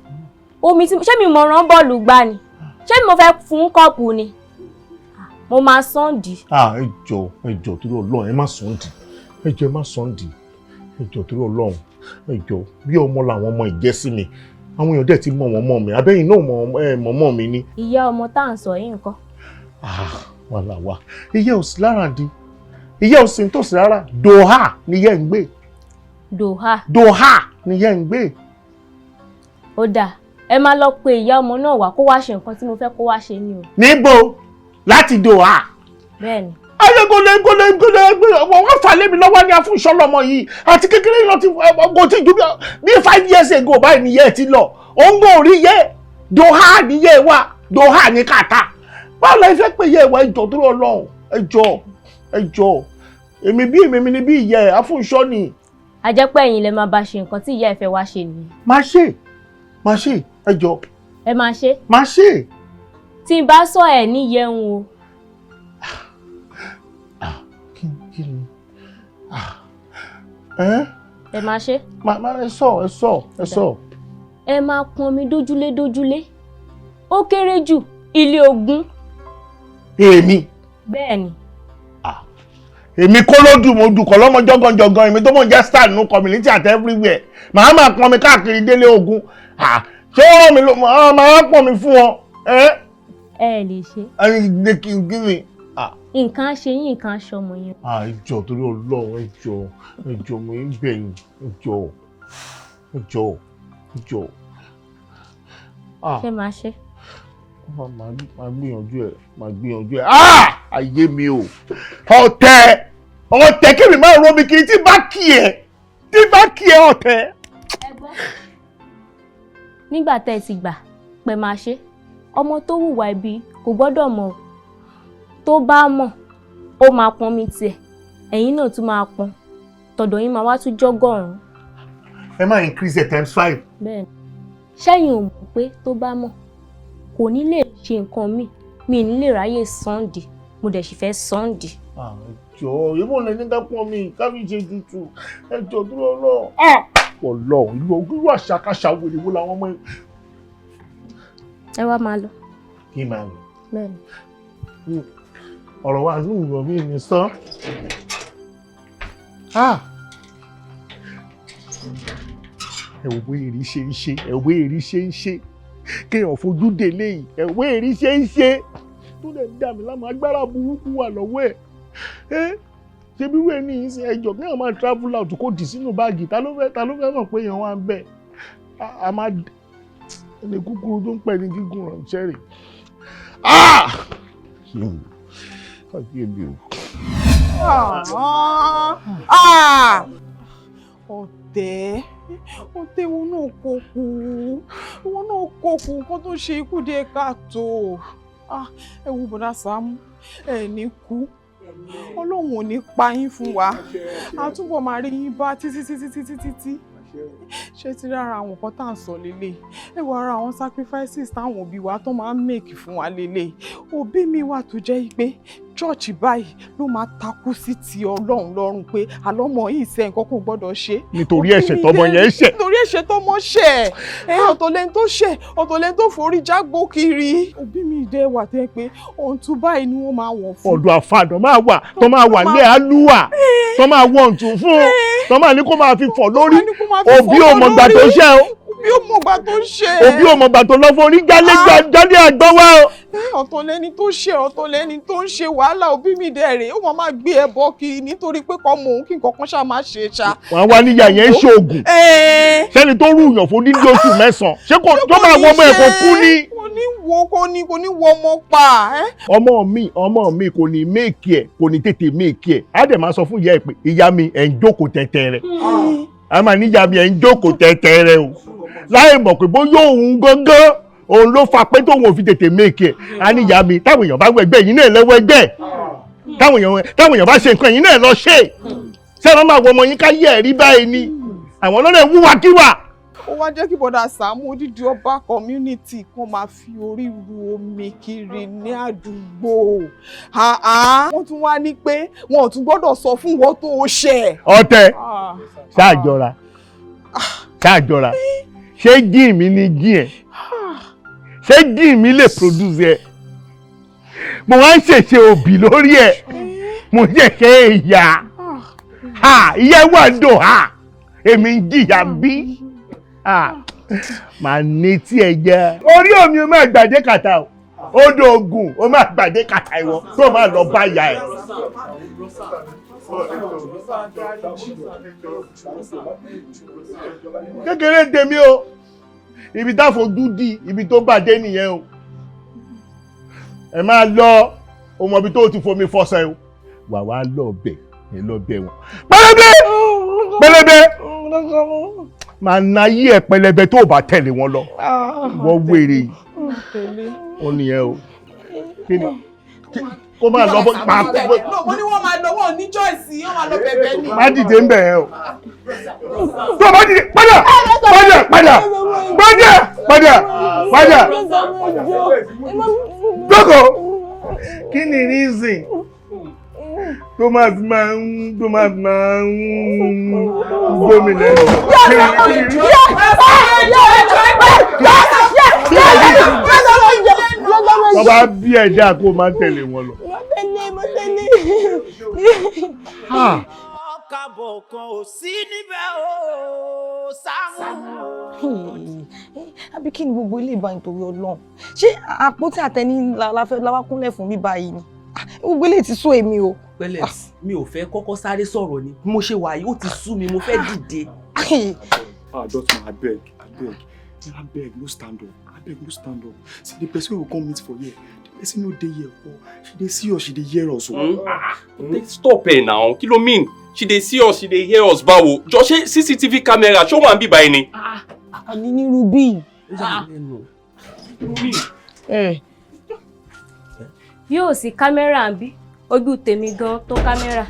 ṣé mi mọ̀ ràn bọ́ọ̀lù gbá ni ṣé mo fẹ́ fún kọ́ọ̀pù ni mo máa sọ́ǹdì. ẹ jọ̀ọ́ torí Ọlọ́run ẹ má sọ́ǹdì ẹ jọ̀ọ́ torí Ọlọ́run ẹ jọ̀ọ́ bí ọmọ làwọn ọmọ ìjẹ́ sí mi àwọn èèyàn dẹ̀ ti mọ̀ wọ́n mọ̀ mi abẹ́yìn náà mọ̀ mi ni. ìyá ọmọ tá à ń sọ yìí nǹkan. wàhálà wa ìyá ò sí lára di ìyá ò sí nítòsí rárá Doha ni ìyá ń gbé. Doha ni ìyá ń gbé. ó dáa ẹ máa lọ pe ìyá ọmọ náà wá kó wá ṣe nǹkan tí mo fẹ́ kó wá ṣe ni o. níbo láti Doha. bẹ́ẹ̀ni. ayégolégolégolé wọ́n fà lé mi lọ́wọ́ ní afúnṣọ́lọ́mọ yìí àti kékeré lọ ti kò tí ju bí 5 years ago báyìí nìyẹn ti lọ ó ń gbòòrí yẹ Doha nìyẹn wà Doha ní kàtà báwo la fẹ́ pè yẹ ìwà ìjọ tó lọ ẹ jọ̀ọ́ èmi bí èmi ni bí ìyẹ afúnṣọ́ ni. a jẹ́ pé ẹ̀yin lẹ máa bá ṣe nǹkan tí ìyá ẹ fẹ́ wá ṣe nìyẹn. máa ṣe ẹ jọ̀ọ́. ẹ máa ṣe. máa ṣe. tí n bá sọ ẹ níyẹn o. kí ni ẹ máa ṣe. ẹ sọ. ẹ máa pọn mi dójúlé ó kéré jù ilé ogún. èmi. bẹ́ẹ̀ni. èmi kó ló dùn mo dùn kọ́ lọ́mọ jọ́gànjọ́gàn èmi tó mọ̀ jẹ́ star nínú community at everywhere màá máa pọn mi káàkiri délé ogún ṣé wọ́n mi ló máa pọn mi fún ọ. ẹ lè ṣe. kí ni. nǹkan ṣe yín nǹkan ṣọmọ yẹn. ìjọ torí Ọlọ́run ẹjọ mo ń bẹ̀ yín ẹjọ. ṣé máa ṣe. máa gbìyànjú ẹ ayé mi o ọ̀tẹ̀ kí mi máa rọ mi kiri tí bá kí ẹ ọ̀tẹ̀. nígbà tẹ́ ẹ ti gbà pé máa ṣe ọmọ tó hùwà ibi kò gbọ́dọ̀ mọ̀ tó bá mọ̀ ó máa pọn mi tiẹ̀ ẹ̀yin náà tún máa pọn tọ̀dọ̀ yín máa wá tún jọ́gọ́rùn-ún. ẹ máa increase it times 5. bẹ́ẹ̀ni ṣẹ́yìn ò mọ̀ pé tó bá mọ̀ kò ní lè ṣe nǹkan mi ní lè ráyè Sunday mo dẹ̀ sì fẹ́ Sunday. ẹjọ́ ìbò lè ní dápọ̀ mi kábí ṣe tutù ẹjọ́ dúró lọ. Ọlọ́run ìlú àṣàkáṣà wèrè wo làwọn ọmọ yìí. ẹ wá máa lọ. kí máa lọ. bẹ́ẹ̀ni. ọ̀rọ̀ wa ní ìrọ̀ mi ní sọ. ẹ̀wọ́ èrì ṣe ń ṣe kéèyàn fojú délé yìí ẹ̀wọ́ èrì ṣe ń ṣe tó lè dà mí lámà agbára burúkú wà lọ́wọ́ ẹ̀ ṣe bí wẹ́ẹ̀ ní ìsìn ẹjọ́ kéèyàn máa travel out kó dì sínú báàgì ta ló fẹ́ mọ̀ pé èèyàn wà ń bẹ̀ a máa ẹni kúkúrú tó ń pẹ́ ní gígùn ránṣẹ́ rè ọ̀tẹ̀ wọn náà kókù nǹkan tó ṣe ikú díẹ̀ káàtó ẹ wo bọ̀dá Sàámú ẹ ní kú Ọlọ́run ò ní pa yín fún wa a túbọ̀ máa rí yín bá títí ṣé ti rí ara àwọn nǹkan tá à ń sọ lélẹ̀ ẹ wo ara àwọn sacrifices táwọn òbí wa tó máa ń make fún wa lélẹ̀ òbí mi wà tó jẹ́ pé church báyìí ló máa takú sí ti Ọlọ́run lọ́rùn pé àlọ́mọ yìí ṣe nǹkan kò gbọ́dọ̀ ṣe. nítorí ẹ̀ṣẹ̀ tọmọ yẹn ṣẹ̀. nítorí ẹ̀ṣẹ̀ tọmọ ṣẹ̀ ọ̀tọ̀ lẹ́ni tó ṣẹ̀ ọ̀tọ̀ lẹ́ni tó forí jágbó kiri. òbí mi dẹ́ wà tẹ́ pé ohun tó báyìí ni wọ́n máa wọ̀ fún. ọ̀dọ̀ àfàdàn máa wà tó máa wà ní àlùwà tó máa wọ̀ ǹtún fún tó máa ní kó máa fi fọ̀ lórí òbí òmògbà tó ṣẹ̀ o. òbí òmògbà tó ṣẹ̀. òbí òmògbà tó lọ forí jáde àgbọ̀wá o. ọ̀tọ̀ lẹ́ni tó ṣẹ̀ ọ̀tọ̀ lẹ́ni tó ń ṣe wàhálà òbí mi dẹ̀ rèé ó máa gbé ẹbọ kiri nítorí pé kọ́ mọ̀ òun kí nǹkan kan ṣáà máa ṣe ṣá. wọ́n wá níyà yẹn ṣoògùn sẹ́ni tó rú ìyàn fún dídí oṣù mẹ́sàn-án ṣé kò tó máa wọ ọmọ ẹ̀ kó kú ní. wọ́n ní wo kò ní wo ọmọ pa. ọmọ mi kò ní méèkì ẹ̀ kò ní tètè méèkì ẹ̀ á dẹ̀ máa sọ fún ìyá ẹ̀ pé ìyá mi ẹ̀ ń jókòó tẹ́tẹ́rẹ́ a máa níyà mi ẹ̀ ń jókòó tẹ́tẹ́rẹ́ o láì mọ̀ pé bóyá òun gangan òun ló fa pé tóun ò fi tètè méèkì ẹ̀ á níyà mi táwọn èèyàn bá wọ ẹgbẹ́ yìí náà lẹ́wọ́ ẹgbẹ́ táwọn èèyàn bá ṣe nǹkan yìí náà lọ ṣe ṣé wọ́n máa wọ ọmọ yín ká yẹ ẹ̀rí báyìí ni àwọn ọlọ́dẹ wúwakíwà. ó wá jẹ́ kí bọ́dà Sàámú odidi ọba community kan máa fi orí ru omi kiri ní àdúgbò wọ́n tún wá ní pé wọn ò tún gbọ́dọ̀ sọ fún wọn tó o ṣẹ̀. ọ̀tẹ̀ ṣáàjọra ṣé jíì mi ni jíì ẹ ṣé jíì mi lè produce ẹ mo wá ń ṣèṣe òbí lórí ẹ mo ṣẹ̀ṣẹ̀ ìyá ìyá wà dùn èmi ń jìyà bí màá ní tí ẹ jẹ. orí omi o máa gbàdé kàtà o odò Ògùn o máa gbàdé kàtà ìwọ tó máa lọ bá ìyá ẹ. kékeré tèmi o ibi tá fojú di ibi tó bàjẹ́ nìyẹn o ẹ máa lọ o mọ ibi tó ti fomi fọṣẹ o wà wá lọ bẹ̀ ẹ lọ bẹ̀ wọn. pẹlẹbẹ máa na yí ẹ pẹlẹbẹ tó bá tẹ̀lé wọn lọ wọ́n wèrè ó nìyẹn o kí ni kó máa lọ máa kó. wọ́n ní wọ́n máa lọ wọ́n ní choice wọ́n máa lọ bẹ̀bẹ̀ ni. má dìde ń bẹ̀ yẹn o tó bá dìde padà jókòó kí ni reason tó máa fi máa ń gómìnà wọ́n bá bí ẹ̀dá kó máa ń tẹ̀lé wọn lọ. Kábọ̀ kan ò sí níbẹ̀ o Sàámú. Àbí kí ni gbogbo ilé ìbá nítorí Ọlọ́run? Ṣé àpótí àtẹni la kúnlẹ̀ fún mi báyìí ni? Gbogbo ilé ti sú èmi o. Pẹ̀lẹ́ mi ò fẹ́ kọ́kọ́ sáré sọ̀rọ̀ ni mo ṣe wà yìí ó ti sú mi mo fẹ́ dìde. Dotun, abeg, no stand up. See the person we go come meet for here. The person no dey here. She dey see us, she dey hear us. Stop her now. Kí ló mean? She dey see us, she dey hear us báwo. Jọ ṣé CCTV camera ṣó wà ń bí báyìí ni. Àní ní Ruby. Yóò sí kámẹ́rà ń bí ojú tèmi gan tó kámẹ́rà.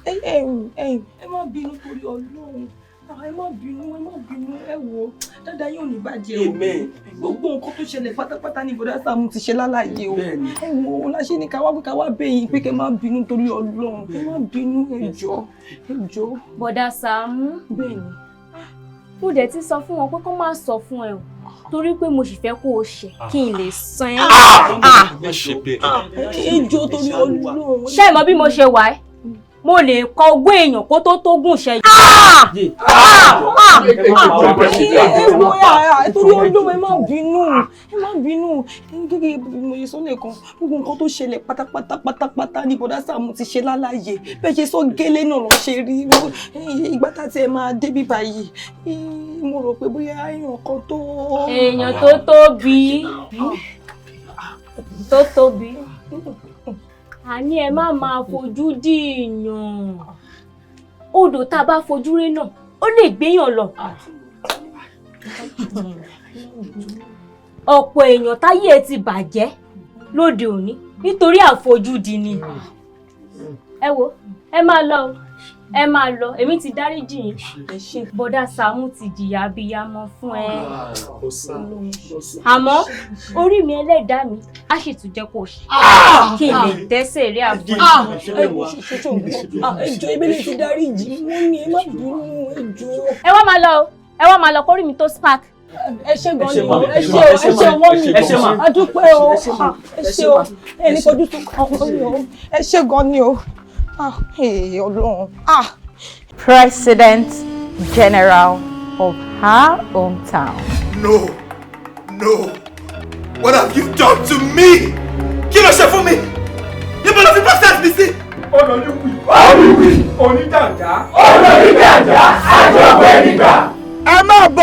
Ẹ má bínú torí Ọlọ́run. Ẹ má bínú ẹ wò dáadáa yóò ní bàjẹ́ o. Gbogbo nǹkan tó ṣẹlẹ̀ pátápátá ní bọ́dá Sàámú ti ṣe lálàyé o. Ẹ wò ó láṣẹ ní káwá bẹ̀yìn pé kẹ́ má bínú torí Ọlọ́run. Ẹ má bínú ẹ jọ̀ọ́. Bọ́dá Sàámú. Bẹ́ẹ̀ni. Mo dẹ̀ ti sọ fún wọn pé kó má sọ fún ẹ o torí pé mo sì fẹ́ kó o ṣe kí n lè san ẹ́. Ìjọ torí Ọlọ́run. Ṣé ẹ mọ̀ bí mo ṣe wà ẹ́? Mo lè kọ ogún èèyàn kó tó gùn ṣe. Torí Ọlọ́run ẹ má bínú. Gẹ́gẹ́ bí mo ṣe sọ lẹ́ẹ̀kan gbogbo nǹkan tó ṣẹlẹ̀ pátápátá ní bọ́dá Sàámú ti ṣe lálàyé bẹ́ẹ̀ ṣe sọ gẹ́lẹ́ náà lọ ṣe rí ìgbà tá tí ẹ máa débí báyìí mo rò pé bóyá èèyàn kan tó. Èèyàn tó tóbi. Àní ẹ má máa fojú dìyàn. Odò tá a bá fojú rí náà ó lè gbéyàn lọ. Ọ̀pọ̀ èèyàn táyé ẹ ti bàjẹ́ lóde òní nítorí àfojúdi ni. Ẹ wo ẹ máa lọ èmi ti dáríjì yín. Bọ́dá Sàámú ti jìyà abiyamọ fún ẹ. Àmọ́ orí mi ẹlẹ́dàá mi á sì tún jẹ́ kó ṣe kí n lè dẹ́sẹ̀ rí àbúrò. Ẹjọ́ ìbílẹ̀ ti dáríjì wọ́n ní ẹ má bínú ẹjọ́. Ẹ wá máa lọ kórìí mi tó spark. Ẹ ṣé gan ni o, ẹ ṣé wọ́n mi, a dúpẹ́ o, ẹ ṣé o, ẹni fojú tó kàn ní o, ẹ ṣé gan ni o. Ọlọ́run. President General of her hometown. No. What have you done to me? Kí ló ṣe fún mi? Níbo ló fi process mi sí? Ọ̀nà ni wí. Onídàájá.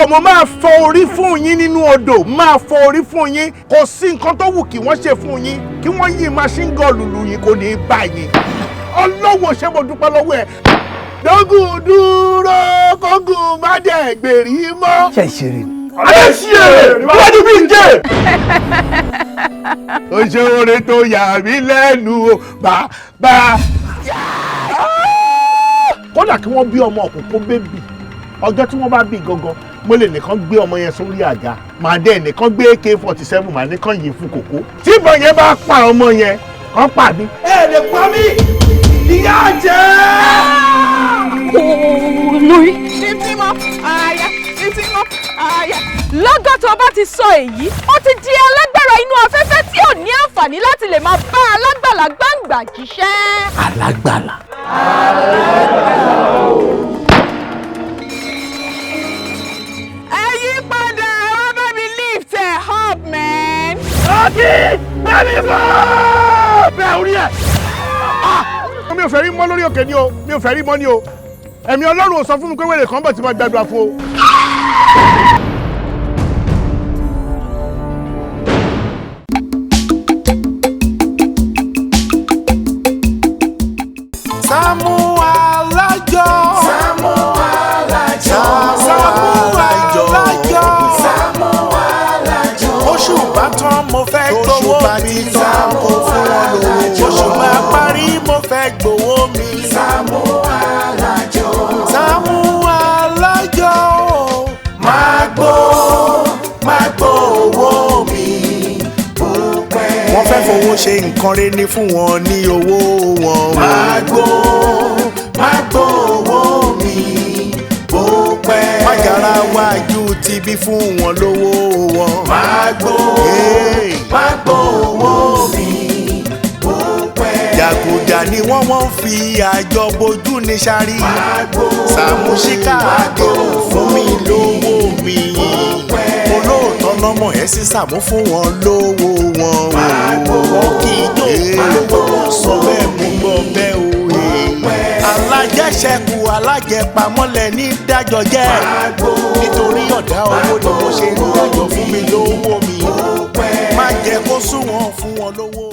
mo máa fọ orí fún yín nínú odò máa fọ orí fún yín kò sí nǹkan tó wù kí wọ́n ṣe fún yín kí wọ́n yí machine gun lùlù yín kò ní í bá yín ọlọ́wọ́ ṣé mo dúpẹ́ lọ́wọ́ ẹ̀ dógùn dúró kógùn má dẹ̀ gbèrí mọ́. ṣe ìṣeré ni. ayé sí èrè níwájú bí n jẹ́. ó ṣe oore tó yà mí lẹ́nu o bàbá. kódà kí wọ́n bí ọmọ òkùnkùn bébì ọjọ́ tí wọ́n bá bí gangan mo lè nìkan gbé ọmọ yẹn sórí àga màá dé nìkan gbé AK-47 màá nìkan yìí fún kòkó tí ìbọn yẹn bá pa ọmọ yẹn kàn pa mí. ẹ lè pa mí ìyá jẹ́. olórí. fífi mọ́ àyà fífi mọ́ àyà. lọ́gọ́ tó bá ti sọ èyí ó ti di alágbára inú afẹ́fẹ́ tí ò ní àǹfààní láti lè máa bá alágbàlá gbàǹgbà jíṣẹ́. alágbàlá. bẹ́ẹ̀ orí ẹ̀. mi ò fẹ́ rí mọ́ lórí òkè ni o mi ò fẹ́ rí mọ́ ni o ẹ̀mí Ọlọ́run ò sọ fún mi pé wèrè kan bọ̀ tí mo gbàdúrà fún o. SAAMU ALAJO. SAAMU ALAJO. SAAMU ALAJO. SAAMU ALAJO. oṣù bá tán mo fẹ́ gbowó mi. SAAMU ALAJO. oṣù bá parí mo fẹ́ gbowó mi. SAAMU ALAJO. SAAMU ALAJO. máa gbó owó mi. wọ́n fẹ́ fowó ṣe nǹkan rẹ̀ ní fún wọn ní owó wọn. máa gbó owó mi bó pẹ́. májàra wájú ti bí fún wọn lówó wọn. máa gbó owó mi bó pẹ́. jàgùjà ni wọ́n fi àjọ bojú ní sáré. SAAMU ṣíkà àdéhùn fún mi lówó mi. olóòótọ́ lọ́mọ ẹ̀ sí SAAMU fún wọn lówó wọn. wọ́n kì í jó sọ bẹ́ẹ̀ mú gbọ́ bẹ́ẹ̀ o. alájẹṣẹ́kù alájẹpamọ́lẹ̀ ní dájọ́ jẹ́. nítorí ọ̀dá owó ni mo ṣe ń dájọ́ fún mi lówó mi. má jẹ́ kó sún wọn fún wọn lówó.